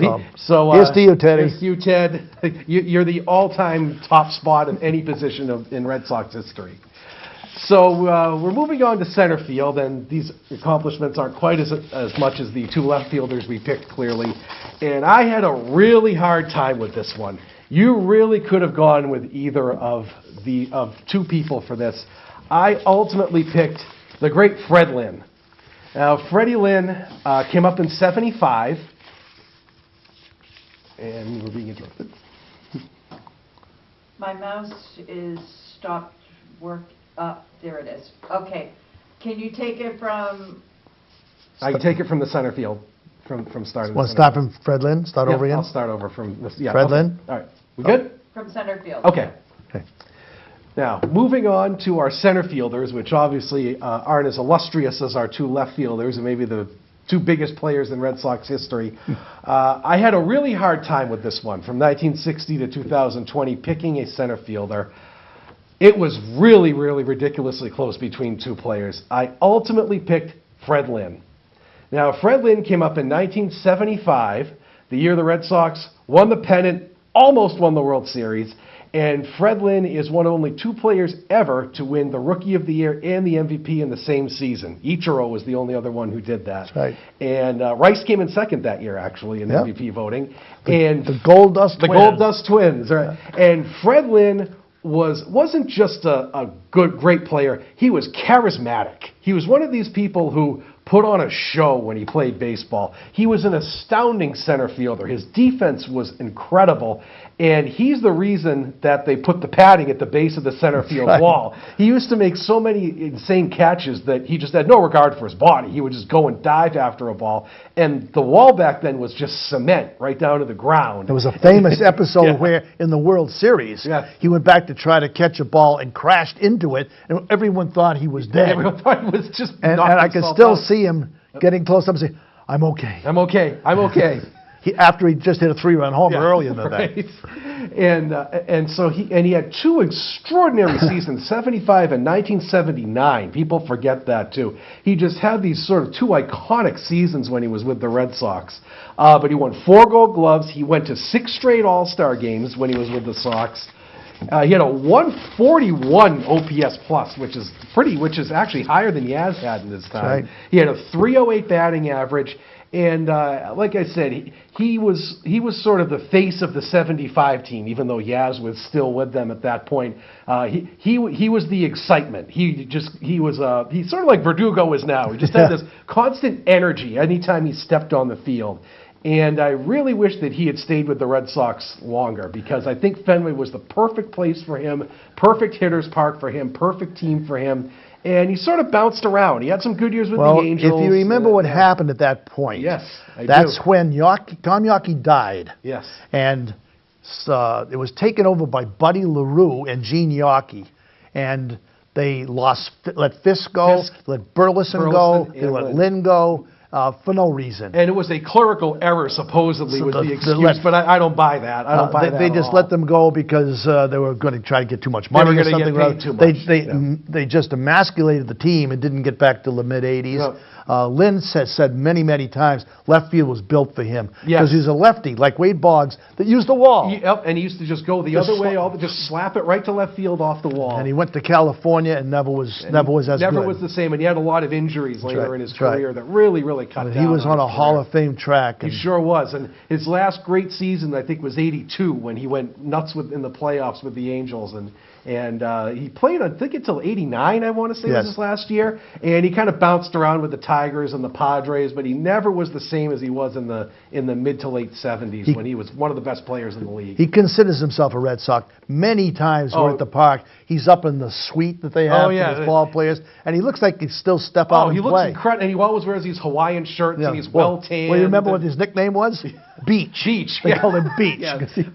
Speaker 1: here's to you, Teddy.
Speaker 2: Here's to you, Ted. You're the all-time top spot in any position in Red Sox history. So we're moving on to center field, and these accomplishments aren't quite as much as the 2 left fielders we picked, clearly. And I had a really hard time with this one. You really could have gone with either of 2 people for this. I ultimately picked the great Fred Lynn. Now, Freddie Lynn came up in '75, and we're being interrupted.
Speaker 6: My mouse is stopped work. There it is. Okay. Can you take it from?
Speaker 2: I can take it from the center field, from starting.
Speaker 1: Want to stop him, Fred Lynn? Start over again?
Speaker 2: I'll start over from this. Yeah,
Speaker 1: Fred
Speaker 2: okay.
Speaker 1: Lynn?
Speaker 2: All right. We good?
Speaker 6: From center field.
Speaker 2: Okay.
Speaker 1: Okay.
Speaker 2: Now, moving on to our center fielders, which obviously aren't as illustrious as our 2 left fielders, and maybe the 2 biggest players in Red Sox history. I had a really hard time with this one, from 1960 to 2020, picking a center fielder. It was really, really ridiculously close between two players. I ultimately picked Fred Lynn. Now, Fred Lynn came up in 1975, the year the Red Sox won the pennant, almost won the World Series, and Fred Lynn is one of only two players ever to win the Rookie of the Year and the MVP in the same season. Ichiro was the only other one who did that.
Speaker 1: That's right.
Speaker 2: And Rice came in second that year, actually, in MVP voting.
Speaker 1: The Gold Dust Twins.
Speaker 2: The Gold Dust Twins, right. And Fred Lynn wasn't just a great player. He was charismatic. He was one of these people who put on a show when he played baseball. He was an astounding center fielder. His defense was incredible, and he's the reason that they put the padding at the base of the center field wall. He used to make so many insane catches that he just had no regard for his body. He would just go and dive after a ball, and the wall back then was just cement right down to the ground.
Speaker 1: There was a famous episode where, in the World Series, he went back to try to catch a ball and crashed into it, and everyone thought he was dead.
Speaker 2: Everyone thought he was just
Speaker 1: and I could still see him getting close up and saying, "I'm okay.
Speaker 2: I'm okay. I'm okay."
Speaker 1: After he just hit a 3-run homer earlier than that.
Speaker 2: And so he had two extraordinary seasons, 75 and 1979. People forget that too. He just had these sort of two iconic seasons when he was with the Red Sox. But he won 4 Gold Gloves. He went to 6 straight All-Star games when he was with the Sox. He had a 141 OPS plus, which is actually higher than Yaz had in his time.
Speaker 1: Right.
Speaker 2: He had a 308 batting average, and like I said, he was sort of the face of the '75 team, even though Yaz was still with them at that point. He was the excitement. He's sort of like Verdugo is now. He just had this constant energy anytime he stepped on the field. And I really wish that he had stayed with the Red Sox longer, because I think Fenway was the perfect place for him, perfect hitter's park for him, perfect team for him. And he sort of bounced around. He had some good years with the Angels.
Speaker 1: If you remember what happened at that point, that's when Tom Yawkey died.
Speaker 2: Yes.
Speaker 1: And it was taken over by Buddy LaRue and Gene Yawkey. And they let Fisk go, let Burleson go, they let Lynn go. For no reason.
Speaker 2: And it was a clerical error, supposedly, was the excuse, but I don't buy that. I don't buy that
Speaker 1: They just let them go because they were going to try to get too much money or something. They just emasculated the team and didn't get back to the mid-'80s. Lynn said many, many times left field was built for him because he's a lefty, like Wade Boggs, that used the wall.
Speaker 2: And he used to just go the other way, just slap it right to left field off the wall.
Speaker 1: And he went to California and never was as good.
Speaker 2: Never was the same, and he had a lot of injuries later in his career that really cut down.
Speaker 1: He was on a Hall of Fame track.
Speaker 2: He sure was, and his last great season, I think, was '82 when he went nuts in the playoffs with the Angels, and he played, I think, until '89, I want to say, was his last year. And he kind of bounced around with the Tigers and the Padres, but he never was the same as he was in the mid to late '70s when he was one of the best players in the league.
Speaker 1: He considers himself a Red Sox. Many times we're at the park, he's up in the suite that they have for his ball players, and he looks like he'd still step out and play.
Speaker 2: He looks incredible, and he always wears these Hawaiian shirts, and he's well-tanned.
Speaker 1: Well, you remember what his nickname was? Beach.
Speaker 2: Beach.
Speaker 1: They called him Beach.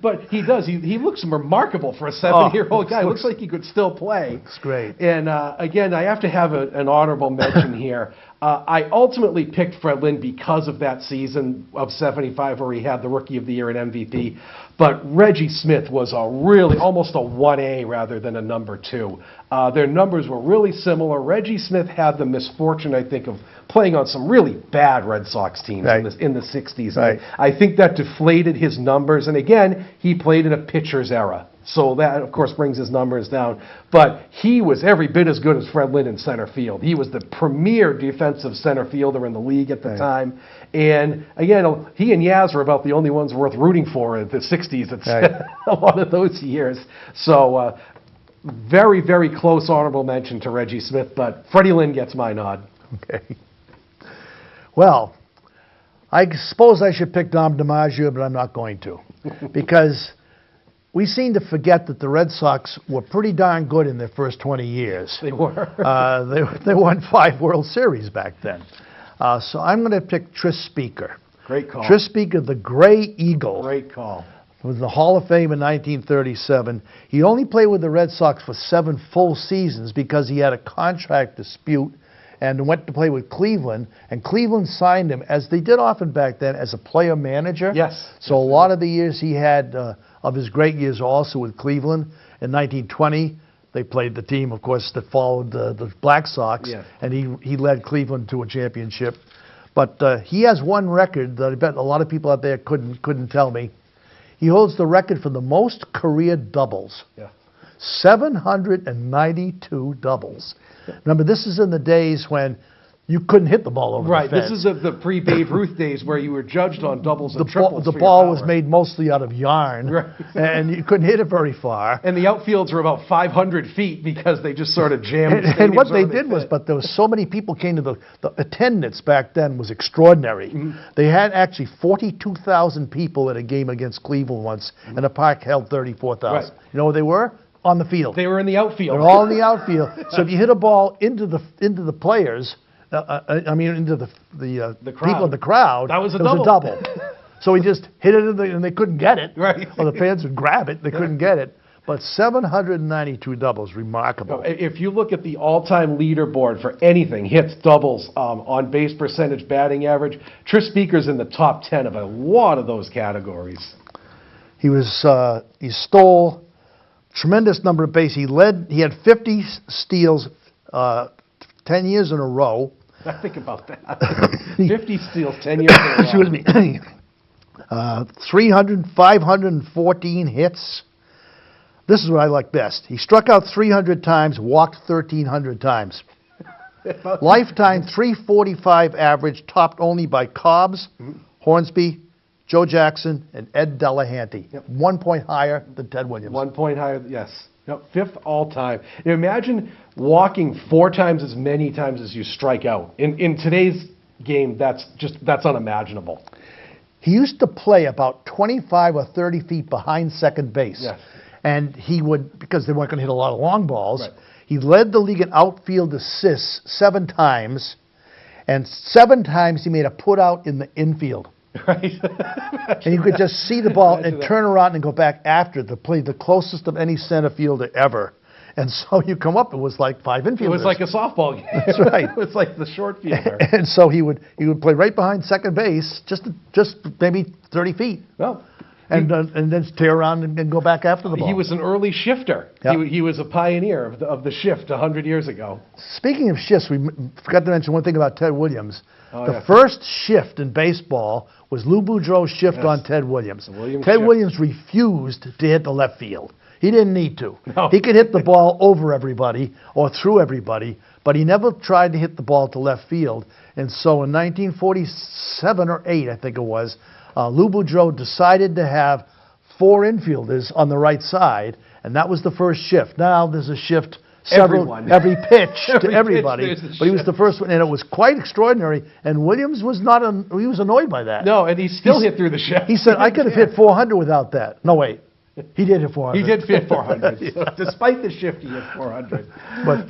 Speaker 2: But he does. He looks remarkable for a 70-year-old guy. Looks like he could still play.
Speaker 1: It's great.
Speaker 2: And again, I have to have an honorable mention here. I ultimately picked Fred Lynn because of that season of '75 where he had the Rookie of the Year and MVP. But Reggie Smith was almost a 1A rather than a number 2. Their numbers were really similar. Reggie Smith had the misfortune, I think, of playing on some really bad Red Sox teams in the '60s.
Speaker 1: Right.
Speaker 2: I think that deflated his numbers. And again, he played in a pitcher's era. So that, of course, brings his numbers down. But he was every bit as good as Fred Lynn in center field. He was the premier defensive center fielder in the league at the time. And, again, he and Yaz were about the only ones worth rooting for in the 60s. It's a lot of those years. So very, very close honorable mention to Reggie Smith. But Freddie Lynn gets my nod.
Speaker 1: Okay. Well, I suppose I should pick Dom DiMaggio, but I'm not going to. Because we seem to forget that the Red Sox were pretty darn good in their first 20 years.
Speaker 2: They were.
Speaker 1: They won 5 World Series back then. So I'm going to pick Tris Speaker.
Speaker 2: Great call.
Speaker 1: Tris Speaker, the Gray Eagle.
Speaker 2: Great call.
Speaker 1: Was in the Hall of Fame in 1937. He only played with the Red Sox for 7 full seasons because he had a contract dispute and went to play with Cleveland, and Cleveland signed him, as they did often back then, as a player manager.
Speaker 2: Yes.
Speaker 1: So a lot of the years he had of his great years also with Cleveland. In 1920, They played the team, of course, that followed the Black Sox,
Speaker 2: Yeah.
Speaker 1: and he led Cleveland to a championship. But he has one record that I bet a lot of people out there couldn't tell me. He holds the record for the most career doubles.
Speaker 2: Yeah.
Speaker 1: 792 doubles. Remember, this is in the days when you couldn't hit the ball over
Speaker 2: Right.
Speaker 1: the fence.
Speaker 2: This is the pre-Babe Ruth days where you were judged on doubles and triples.
Speaker 1: The
Speaker 2: for your
Speaker 1: ball was
Speaker 2: power.
Speaker 1: made mostly out of yarn,
Speaker 2: Right.
Speaker 1: and you couldn't hit it very far.
Speaker 2: And the outfields were about 500 feet because they just sort of jammed.
Speaker 1: And what
Speaker 2: stadiums
Speaker 1: they
Speaker 2: where
Speaker 1: did was,
Speaker 2: fit.
Speaker 1: but there was so many people came to the attendance back then was extraordinary. They had actually 42,000 people at a game against Cleveland once, and the park held 34,000.
Speaker 2: Right.
Speaker 1: You know where they were? On the field.
Speaker 2: They were in the outfield.
Speaker 1: They're all in the outfield. So if you hit a ball into the players, into the people in the crowd,
Speaker 2: That was a
Speaker 1: it
Speaker 2: double.
Speaker 1: was a double. So he just hit it, and they couldn't get it.
Speaker 2: Right.
Speaker 1: Or the fans would grab it, they couldn't get it. But 792 doubles, remarkable.
Speaker 2: If you look at the all-time leaderboard for anything, hits, doubles, on base percentage, batting average, Tris Speaker's in the top 10 of a lot of those categories.
Speaker 1: He stole tremendous number of bases. He had 50 steals 10 years in a row.
Speaker 2: Think about that. 50 steals, 10 years in a row.
Speaker 1: Excuse me. 514 hits. This is what I like best. He struck out 300 times, walked 1,300 times. Lifetime 345 average, topped only by Cobbs, Hornsby, Joe Jackson, and Ed Delahanty. 1 point higher than Ted Williams.
Speaker 2: 1 point higher, yes. Yep, 5th all-time. Imagine walking 4 times as many times as you strike out. In today's game, that's unimaginable.
Speaker 1: He used to play about 25 or 30 feet behind second base.
Speaker 2: Yes.
Speaker 1: And he would, because they weren't going to hit a lot of long balls,
Speaker 2: Right.
Speaker 1: he led the league in outfield assists 7 times, and 7 times he made a put out in the infield.
Speaker 2: Right?
Speaker 1: And you could just see the ball
Speaker 2: Imagine
Speaker 1: and
Speaker 2: that.
Speaker 1: turn around and go back after it to play the closest of any center fielder ever. And so you come up, it was like 5 infielders.
Speaker 2: It was like a softball game.
Speaker 1: That's right.
Speaker 2: It was like the short fielder.
Speaker 1: And so he would play right behind second base, just maybe 30 feet.
Speaker 2: Well,
Speaker 1: And then tear around and go back after the ball.
Speaker 2: he was an early shifter.
Speaker 1: Yeah.
Speaker 2: He was a pioneer of the shift 100 years ago.
Speaker 1: Speaking of shifts, we forgot to mention one thing about Ted Williams.
Speaker 2: Oh,
Speaker 1: The
Speaker 2: yeah.
Speaker 1: first shift in baseball was Lou Boudreau's shift
Speaker 2: Yes.
Speaker 1: on Ted Williams.
Speaker 2: The Williams
Speaker 1: Ted
Speaker 2: shift.
Speaker 1: Williams refused to hit the left field. He didn't need to.
Speaker 2: No.
Speaker 1: He could hit the ball over everybody or through everybody, but he never tried to hit the ball to left field. And so in 1947 or 8, I think it was, Lou Boudreau decided to have 4 infielders on the right side, and that was the first shift. Now there's a shift
Speaker 2: Everyone.
Speaker 1: every pitch
Speaker 2: Every
Speaker 1: to
Speaker 2: pitch
Speaker 1: everybody,
Speaker 2: there's a
Speaker 1: but he was
Speaker 2: shift.
Speaker 1: the first one, and it was quite extraordinary. And Williams was not he was annoyed by that.
Speaker 2: No, and he still hit through the shift.
Speaker 1: He said, "I could have hit 400 without that." No, wait, he did hit 400.
Speaker 2: He did hit 400. So despite the shift, he hit 400.
Speaker 1: But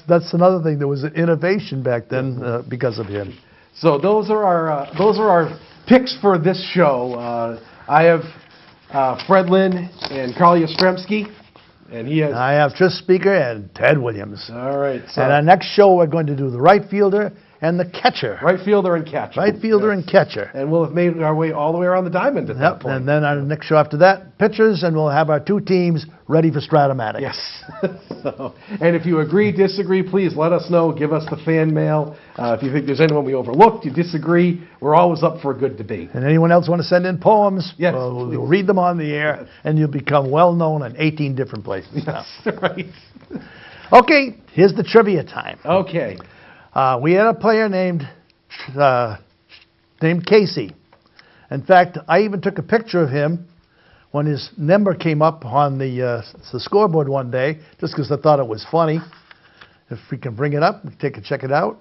Speaker 1: that's another thing. There was an innovation back then because of him.
Speaker 2: So those are our picks for this show. I have Fred Lynn and Carl Yastrzemski, and he has.
Speaker 1: I have Tris Speaker and Ted Williams.
Speaker 2: All right. So
Speaker 1: And our next show, we're going to do the right fielder and the catcher.
Speaker 2: right fielder and catcher.
Speaker 1: Right fielder and catcher.
Speaker 2: And we'll have made our way all the way around the diamond at that
Speaker 1: Yep,
Speaker 2: point.
Speaker 1: and then our next show after that, pitchers, and we'll have our 2 teams ready for Stratomatic.
Speaker 2: Yes. So, and if you agree, disagree, please let us know. Give us the fan mail. If you think there's anyone we overlooked, you disagree, we're always up for a good debate.
Speaker 1: And anyone else want to send in poems?
Speaker 2: Yes,
Speaker 1: we'll
Speaker 2: please.
Speaker 1: read them on the air, and you'll become well known in 18 different places now.
Speaker 2: Right.
Speaker 1: Okay, here's the trivia time.
Speaker 2: Okay.
Speaker 1: We had a player named Casey. In fact, I even took a picture of him when his number came up on the scoreboard one day, just because I thought it was funny. If we can bring it up, we can check it out.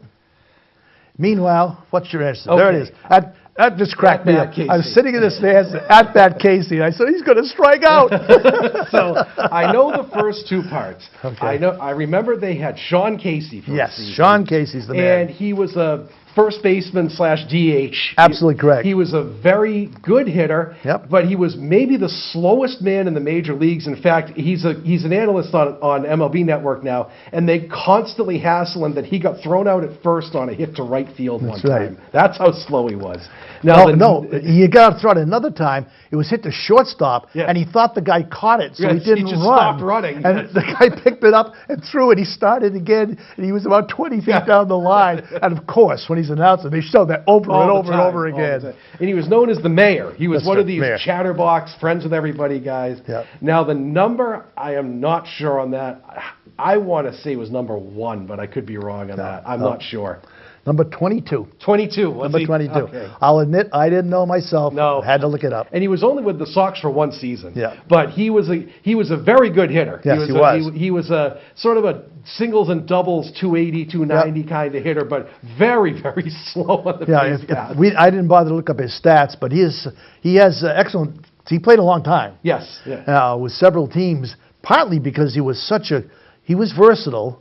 Speaker 1: Meanwhile, what's your answer? There it
Speaker 2: Okay.
Speaker 1: is. That just cracked me
Speaker 2: At
Speaker 1: up.
Speaker 2: Bat
Speaker 1: I was
Speaker 2: Casey.
Speaker 1: sitting in the stands at Bat Casey, and I said, he's going to strike out.
Speaker 2: So I know the first 2 parts.
Speaker 1: Okay.
Speaker 2: I remember they had Sean Casey for a
Speaker 1: Yes,
Speaker 2: season.
Speaker 1: Sean Casey's the man.
Speaker 2: And he was a first baseman / DH.
Speaker 1: Absolutely correct.
Speaker 2: He was a very good hitter,
Speaker 1: Yep.
Speaker 2: but he was maybe the slowest man in the major leagues. In fact, he's an analyst on MLB Network now, and they constantly hassle him that he got thrown out at first on a hit to right field one
Speaker 1: right.
Speaker 2: time. That's how slow he was. Now,
Speaker 1: No, you got to throw it another time. It was hit to shortstop,
Speaker 2: Yes.
Speaker 1: and he thought the guy caught it, so
Speaker 2: Yes,
Speaker 1: he didn't
Speaker 2: he just
Speaker 1: run.
Speaker 2: stopped running.
Speaker 1: And
Speaker 2: Yes.
Speaker 1: the guy picked it up and threw it. He started again, and he was about 20 feet down the line. And of course, when he's announcing, they show that over and over and over again.
Speaker 2: And he was known as the mayor. He was
Speaker 1: That's
Speaker 2: one
Speaker 1: right,
Speaker 2: of these
Speaker 1: mayor.
Speaker 2: chatterbox, friends with everybody guys.
Speaker 1: Yep.
Speaker 2: Now, the number, I am not sure on that. I want to say it was number 1, but I could be wrong on that. I'm not sure.
Speaker 1: Number 22.
Speaker 2: 22. Was
Speaker 1: Number
Speaker 2: he?
Speaker 1: 22.
Speaker 2: Okay.
Speaker 1: I'll admit, I didn't know myself.
Speaker 2: No.
Speaker 1: Had to look it up.
Speaker 2: And he was only with the Sox for 1 season.
Speaker 1: Yeah.
Speaker 2: But he was a very good hitter.
Speaker 1: Yes, he was.
Speaker 2: He was a sort of a singles and doubles 280, 290 kind of hitter, but very, very slow on the base paths.
Speaker 1: I didn't bother to look up his stats, but he has excellent. He played a long time.
Speaker 2: Yes. Yeah.
Speaker 1: With several teams, partly because he was versatile.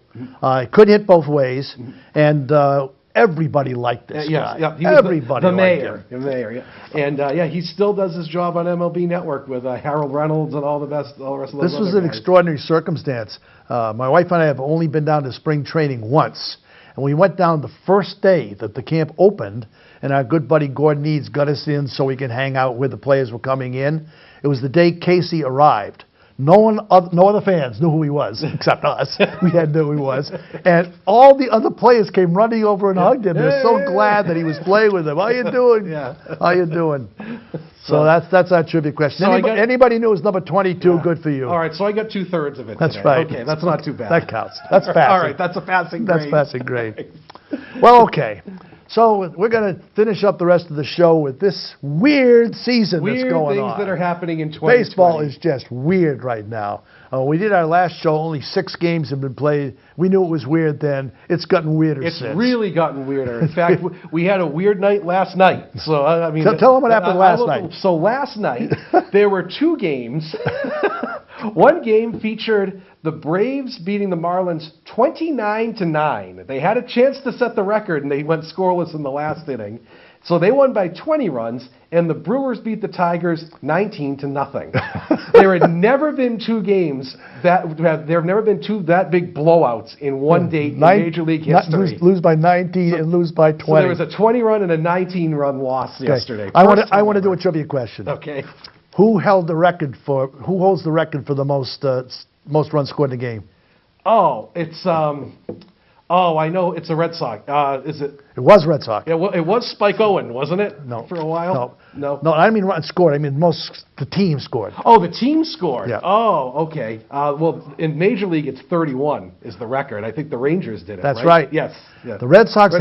Speaker 1: Could hit both ways, and everybody liked this guy.
Speaker 2: Yeah, he was
Speaker 1: Everybody
Speaker 2: the
Speaker 1: liked
Speaker 2: mayor.
Speaker 1: him.
Speaker 2: The mayor, yeah. And he still does his job on MLB Network with Harold Reynolds and all the rest of those
Speaker 1: This was
Speaker 2: other
Speaker 1: an
Speaker 2: guys.
Speaker 1: extraordinary circumstance. My wife and I have only been down to spring training once, and we went down the first day that the camp opened, and our good buddy Gordon Eads got us in so we could hang out where the players were coming in. It was the day Casey arrived. No other fans knew who he was except us. We had knew who he was, and all the other players came running over and hugged him. They're so glad that he was playing with them. How you doing?
Speaker 2: Yeah.
Speaker 1: How you doing? So that's our trivia question.
Speaker 2: So
Speaker 1: Anybody knew it was number 22? Good for you.
Speaker 2: All right, so I got 2/3 of it
Speaker 1: That's
Speaker 2: today.
Speaker 1: right.
Speaker 2: Okay, that's not too bad.
Speaker 1: That counts. That's passing.
Speaker 2: All right, that's a passing grade.
Speaker 1: That's passing grade. Well, okay. So we're going to finish up the rest of the show with this weird season
Speaker 2: Weird
Speaker 1: that's going
Speaker 2: things
Speaker 1: on.
Speaker 2: that are happening in 2020.
Speaker 1: Baseball is just weird right now. We did our last show, only 6 games have been played. We knew it was weird then. It's gotten weirder
Speaker 2: It's
Speaker 1: since.
Speaker 2: really gotten weirder. In fact, we had a weird night last night. So I mean,
Speaker 1: Tell them what happened last night.
Speaker 2: So last night there were 2 games. One game featured the Braves beating the Marlins 29-9. They had a chance to set the record, and they went scoreless in the last inning. So they won by 20 runs, and the Brewers beat the Tigers 19-0. There had never been 2 games there have never been 2 that big blowouts in one day in Major League history.
Speaker 1: Lose by 19 and lose by 20.
Speaker 2: So there was a 20-run and a 19-run loss yesterday.
Speaker 1: I want to do a trivia question.
Speaker 2: Okay.
Speaker 1: Who holds the record for the most runs scored in a game?
Speaker 2: Oh, it's I know it's a Red Sox. Is it?
Speaker 1: It was Red Sox.
Speaker 2: It was Spike Owen, wasn't it?
Speaker 1: No.
Speaker 2: For a while. No.
Speaker 1: No, I don't mean runs scored. I mean the team scored.
Speaker 2: Oh, the team scored.
Speaker 1: Yeah.
Speaker 2: Oh, okay. Well, in Major League, it's 31 is the record. I think the Rangers did it.
Speaker 1: That's right.
Speaker 2: Yes. Yeah.
Speaker 1: The Red Sox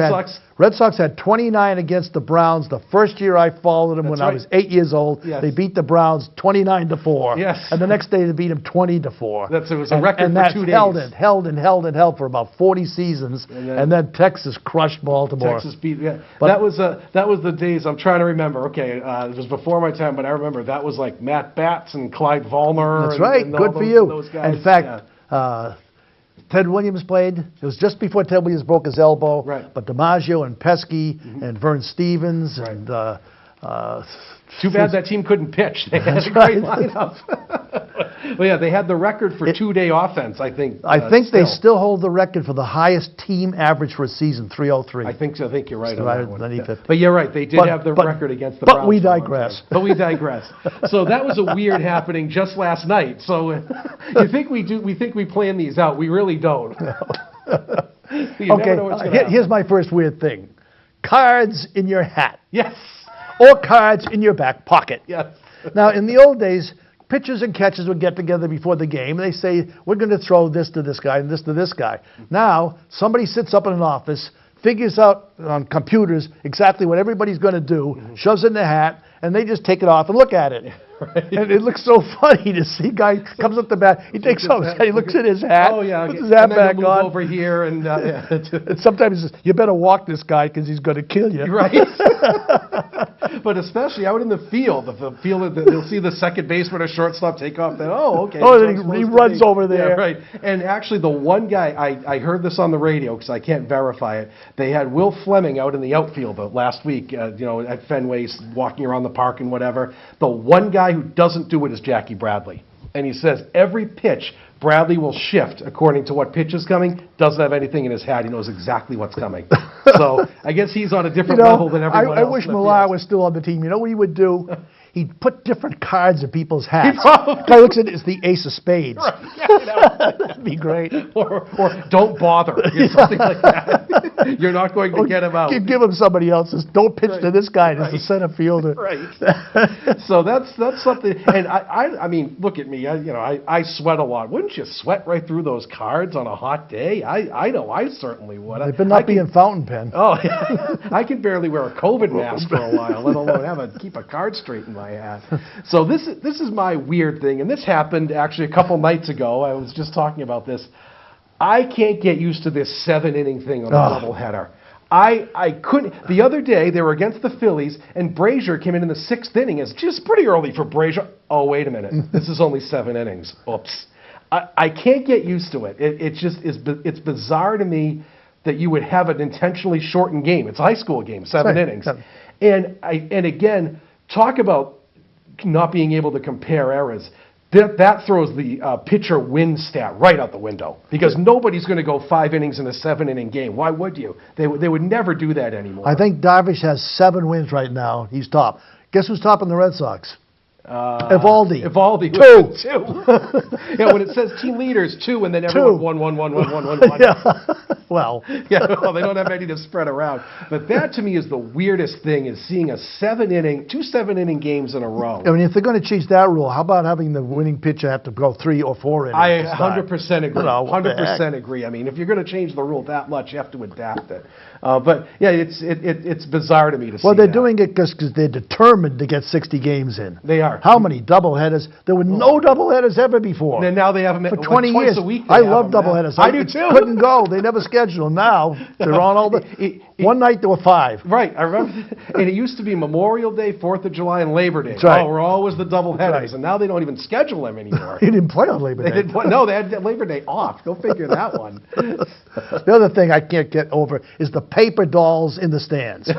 Speaker 1: had 29 against the Browns the first year I followed them when I was 8 years old.
Speaker 2: Yes.
Speaker 1: They beat the Browns 29-4.
Speaker 2: Yes.
Speaker 1: And the next day they beat them 20-4.
Speaker 2: It was a record
Speaker 1: and
Speaker 2: for
Speaker 1: that
Speaker 2: 2 days.
Speaker 1: held for about 40 seasons. And then Texas crushed Baltimore.
Speaker 2: Texas beat. Yeah. That was the days. I'm trying to remember. Okay, it was before my time, but I remember that was like Matt Batts and Clyde Vollmer.
Speaker 1: That's right.
Speaker 2: And
Speaker 1: Good for you.
Speaker 2: Those guys.
Speaker 1: In fact, Ted Williams played. It was just before Ted Williams broke his elbow.
Speaker 2: Right.
Speaker 1: But DiMaggio and Pesky and Vern Stevens and.
Speaker 2: Too bad that team couldn't pitch. They had a great lineup. Well, yeah, they had the record for 2-day offense, I think.
Speaker 1: They still hold the record for the highest team average for a season, 303.
Speaker 2: I think you're right on that one.
Speaker 1: Underneath it.
Speaker 2: But you're right, they did have the record against the Browns.
Speaker 1: But we digress.
Speaker 2: So that was a weird happening just last night. So you think we plan these out. We really don't. You never know what's gonna happen.
Speaker 1: Here's my first weird thing. Cards in your hat.
Speaker 2: Yes.
Speaker 1: Or cards in your back pocket.
Speaker 2: Yes.
Speaker 1: Now, in the old days, pitchers and catchers would get together before the game, and they say, we're going to throw this to this guy and this to this guy. Now, somebody sits up in an office, figures out on computers exactly what everybody's going to do, shoves it in their hat, and they just take it off and look at it. And it looks so funny to see guy comes up the bat. He takes off his hat. He looks at his hat.
Speaker 2: Oh, yeah.
Speaker 1: Puts his hat
Speaker 2: and then
Speaker 1: back
Speaker 2: he'll move
Speaker 1: on.
Speaker 2: over here and
Speaker 1: And sometimes he says, you better walk this guy because he's going to kill you.
Speaker 2: right. But especially out in the field, you'll see the second baseman or shortstop take off. Then okay.
Speaker 1: Oh,
Speaker 2: that's
Speaker 1: then
Speaker 2: where
Speaker 1: he
Speaker 2: it's supposed to
Speaker 1: runs
Speaker 2: be.
Speaker 1: over there.
Speaker 2: Yeah, right. And actually, the one guy I heard this on the radio because I can't verify it. They had Will Fleming out in the outfield last week. At Fenway, walking around the park and whatever. The one guy who doesn't do it is Jackie Bradley. And he says every pitch, Bradley will shift according to what pitch is coming. Doesn't have anything in his hat. He knows exactly what's coming. So I guess he's on a different level than everyone
Speaker 1: I
Speaker 2: else.
Speaker 1: wish Millar was still on the team. You know what he would do? He'd put different cards in people's hats.
Speaker 2: probably-
Speaker 1: Guy looks at it, it's the ace of spades.
Speaker 2: Right. Yeah,
Speaker 1: That'd be great.
Speaker 2: or don't bother, something like that. You're not going to get him out.
Speaker 1: Give him somebody else's. Don't pitch to this guy as the center fielder.
Speaker 2: Right. So that's something. And I mean, look at me. I sweat a lot. Wouldn't you sweat right through those cards on a hot day? I know I certainly would.
Speaker 1: They better not be in fountain pen.
Speaker 2: Oh, yeah. I can barely wear a COVID mask for a while, let alone keep a card straight in my hat. So this is my weird thing, and this happened actually a couple nights ago. I was just talking about this. I can't get used to this 7-inning thing on the doubleheader. I couldn't. The other day, they were against the Phillies, and Brazier came in the 6th inning. It's just pretty early for Brazier. Oh, wait a minute. This is only 7 innings. Oops. I can't get used to it. It's bizarre to me that you would have an intentionally shortened game. It's a high school game, 7 innings. And again, talk about not being able to compare errors. That throws the pitcher win stat right out the window because nobody's going to go 5 innings in a 7-inning game. Why would you? They would never do that anymore.
Speaker 1: I think Darvish has 7 wins right now. He's top. Guess who's top in the Red Sox? Evaldi.
Speaker 2: 2. Yeah, when it says team leaders 2, and then everyone 1.
Speaker 1: Yeah. Well.
Speaker 2: Yeah, well, they don't have any to spread around. But that to me is the weirdest thing: is seeing a 2 7-inning games in a row.
Speaker 1: I mean, if they're going to change that rule, how about having the winning pitcher have to go 3 or 4 innings?
Speaker 2: I
Speaker 1: to start?
Speaker 2: 100% agree. 100% agree. I mean, if you're going to change the rule that much, you have to adapt it. But yeah, it's bizarre to me to see.
Speaker 1: Well, they're
Speaker 2: that.
Speaker 1: doing it because they're determined to get 60 games in.
Speaker 2: They are.
Speaker 1: How many doubleheaders? There were no doubleheaders ever before.
Speaker 2: And now they have them
Speaker 1: for 20
Speaker 2: twice
Speaker 1: years.
Speaker 2: a week.
Speaker 1: I love doubleheaders.
Speaker 2: I do too.
Speaker 1: Couldn't go. They never scheduled them. Now they're on all the. One night there were 5.
Speaker 2: Right, I remember. And it used to be Memorial Day, 4th of July, and Labor Day.
Speaker 1: That's right.
Speaker 2: Oh, we're always the doubleheaders,
Speaker 1: Right.
Speaker 2: and now they don't even schedule them anymore.
Speaker 1: He didn't play on Labor
Speaker 2: They
Speaker 1: Day.
Speaker 2: didn't, no, they had Labor Day off. Go figure that one.
Speaker 1: The other thing I can't get over is the paper dolls in the stands.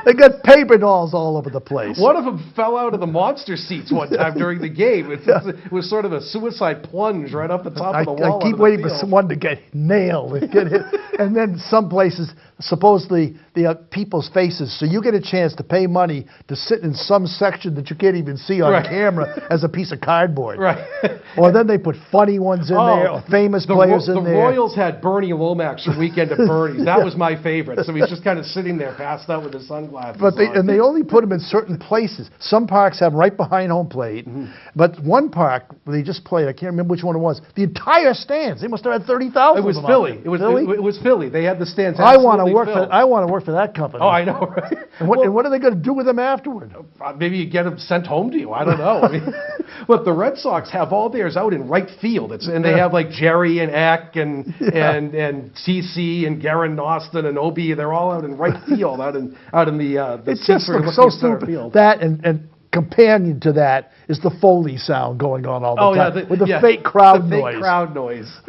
Speaker 1: They got paper dolls all over the place.
Speaker 2: One of them fell out of the monster seats one time during the game. It was sort of a suicide plunge right off the top of the wall.
Speaker 1: I keep waiting for someone to get nailed and get hit. And then some places, supposedly, they have people's faces, so you get a chance to pay money to sit in some section that you can't even see on camera as a piece of cardboard.
Speaker 2: Right.
Speaker 1: Or then they put funny ones in there, or famous players in there.
Speaker 2: The Royals had Bernie Lomax from Weekend at Bernie's. That was my favorite. So he's just kind of sitting there, passed out with his sunglasses
Speaker 1: But
Speaker 2: on.
Speaker 1: they only put them in certain places. Some parks have them right behind home plate. But one park, they just played, I can't remember which one it was, the entire stands. They must have had 30,000
Speaker 2: It was
Speaker 1: of them
Speaker 2: Philly.
Speaker 1: out there.
Speaker 2: It was
Speaker 1: Philly?
Speaker 2: It was Philly. They had the stands.
Speaker 1: I want to
Speaker 2: absolutely
Speaker 1: work
Speaker 2: filled.
Speaker 1: for. I want to work for that company.
Speaker 2: Oh, I know, right?
Speaker 1: And what are they going to do with them afterward?
Speaker 2: Maybe you get them sent home to you. I don't know. I mean, but the Red Sox have all theirs out in right field. And they have like Jerry and Eck and CC and Garen Austin and Obi. They're all out in right field, out in the.
Speaker 1: It
Speaker 2: seats
Speaker 1: just
Speaker 2: where you're
Speaker 1: looks
Speaker 2: looking
Speaker 1: so
Speaker 2: at center
Speaker 1: stupid.
Speaker 2: field.
Speaker 1: That and companion to that is the Foley sound going on all the time with the fake crowd
Speaker 2: the
Speaker 1: noise.
Speaker 2: Fake crowd noise.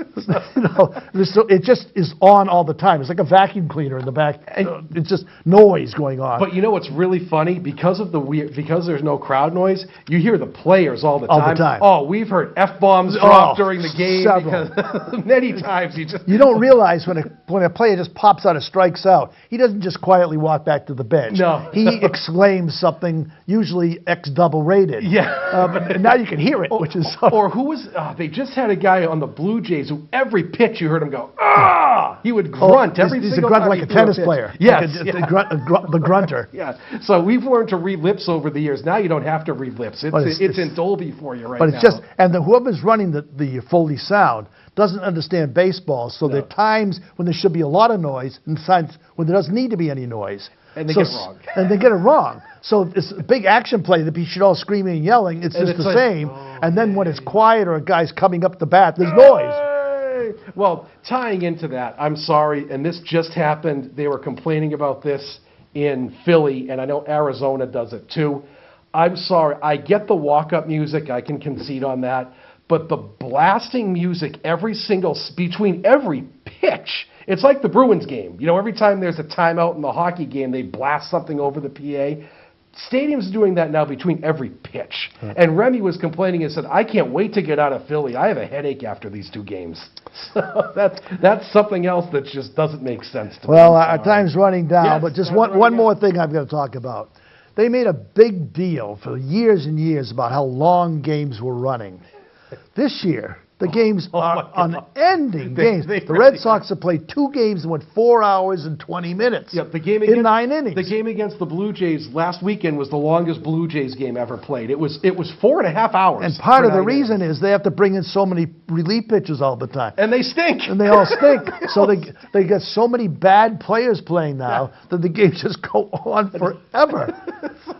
Speaker 1: It just is on all the time. It's like a vacuum cleaner in the back. It's just noise going on.
Speaker 2: But you know what's really funny? Because there's no crowd noise, you hear the players all the time.
Speaker 1: All the time.
Speaker 2: Oh, we've heard F-bombs drop during the game.
Speaker 1: Several.
Speaker 2: Because many times
Speaker 1: you don't realize when a player just pops out and strikes out, he doesn't just quietly walk back to the bench.
Speaker 2: No.
Speaker 1: He exclaims something, usually X double rated.
Speaker 2: Yeah.
Speaker 1: But now you can hear it, which is so.
Speaker 2: Or who was? They just had a guy on the Blue Jays who every pitch you heard him go, ah! He would grunt every
Speaker 1: he's
Speaker 2: single
Speaker 1: a grunt
Speaker 2: time
Speaker 1: like
Speaker 2: he
Speaker 1: a
Speaker 2: threw
Speaker 1: tennis
Speaker 2: pitch.
Speaker 1: player.
Speaker 2: Yes.
Speaker 1: Like the grunter.
Speaker 2: Yeah. So we've learned to read lips over the years. Now you don't have to read lips. It's in Dolby for you right now.
Speaker 1: But it's just, and whoever's running the Foley sound doesn't understand baseball, so there are times when there should be a lot of noise and times when there doesn't need to be any noise.
Speaker 2: And they get it wrong.
Speaker 1: And they get it wrong. So it's a big action play that you should all screaming and yelling. It's
Speaker 2: And
Speaker 1: just
Speaker 2: it's
Speaker 1: the
Speaker 2: like,
Speaker 1: same. And then when it's quiet or a guy's coming up the bat, there's noise.
Speaker 2: Well, tying into that, I'm sorry, and this just happened. They were complaining about this in Philly, and I know Arizona does it too. I'm sorry. I get the walk-up music. I can concede on that. But the blasting music between every pitch, it's like the Bruins game. You know, every time there's a timeout in the hockey game, they blast something over the PA. Stadium's doing that now between every pitch. And Remy was complaining and said, I can't wait to get out of Philly. I have a headache after these 2 games. So that's something else that just doesn't make sense to me.
Speaker 1: Well, our time's running down,
Speaker 2: Yes,
Speaker 1: but just
Speaker 2: time's
Speaker 1: one
Speaker 2: running
Speaker 1: more
Speaker 2: down.
Speaker 1: thing I've got to talk about. They made a big deal for years and years about how long games were running. This year, the games are unending games.
Speaker 2: they
Speaker 1: The
Speaker 2: really
Speaker 1: Red Sox have played 2 games and went 4 hours and 20 minutes
Speaker 2: Yeah, the game
Speaker 1: in 9 innings.
Speaker 2: The game against the Blue Jays last weekend was the longest Blue Jays game ever played. It was 4.5 hours.
Speaker 1: And part
Speaker 2: for
Speaker 1: of the
Speaker 2: 9 innings.
Speaker 1: reason is they have to bring in so many relief pitchers all the time.
Speaker 2: And they stink.
Speaker 1: And they all stink. So they get so many bad players playing now that the games just go on forever.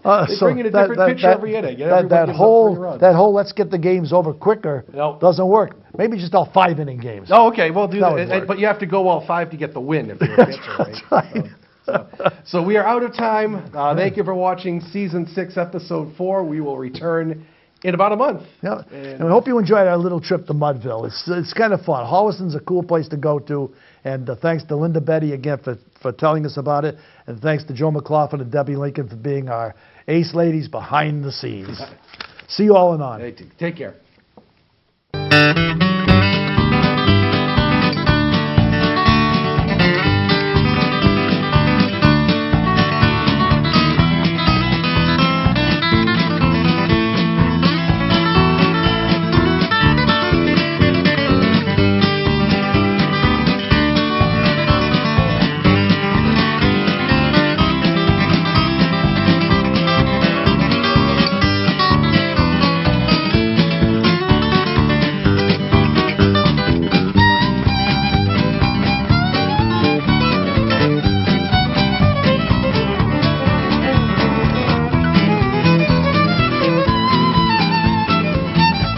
Speaker 2: They bring in a different pitcher every inning, and everyone
Speaker 1: That
Speaker 2: gives up 3 runs.
Speaker 1: whole let's get the games over quicker
Speaker 2: Nope.
Speaker 1: doesn't work. Maybe just all 5-inning games.
Speaker 2: Oh, okay. Well, do
Speaker 1: That
Speaker 2: that.
Speaker 1: would work.
Speaker 2: But you have to go all 5 to get the win if you're a pitcher, right? So we are out of time. Thank you for watching Season 6, Episode 4. We will return in about a month.
Speaker 1: Yeah. And we hope you enjoyed our little trip to Mudville. It's kind of fun. Holliston's a cool place to go to. And thanks to Linda Betty again for telling us about it. And thanks to Joe McLaughlin and Debbie Lincoln for being our ace ladies behind the scenes. See you all in on.
Speaker 2: Hey, take care.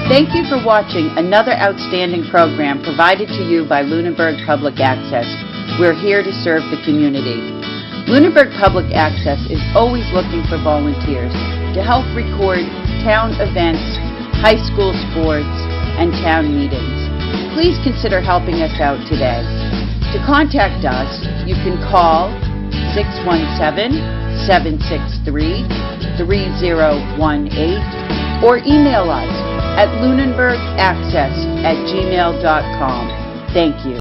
Speaker 7: Thank you for watching another outstanding program provided to you by Lunenburg Public Access. We're here to serve the community. Lunenburg Public Access is always looking for volunteers to help record town events, high school sports, and town meetings. Please consider helping us out today. To contact us, you can call 617-763-3018 or email us at lunenburgaccess@gmail.com. Thank you.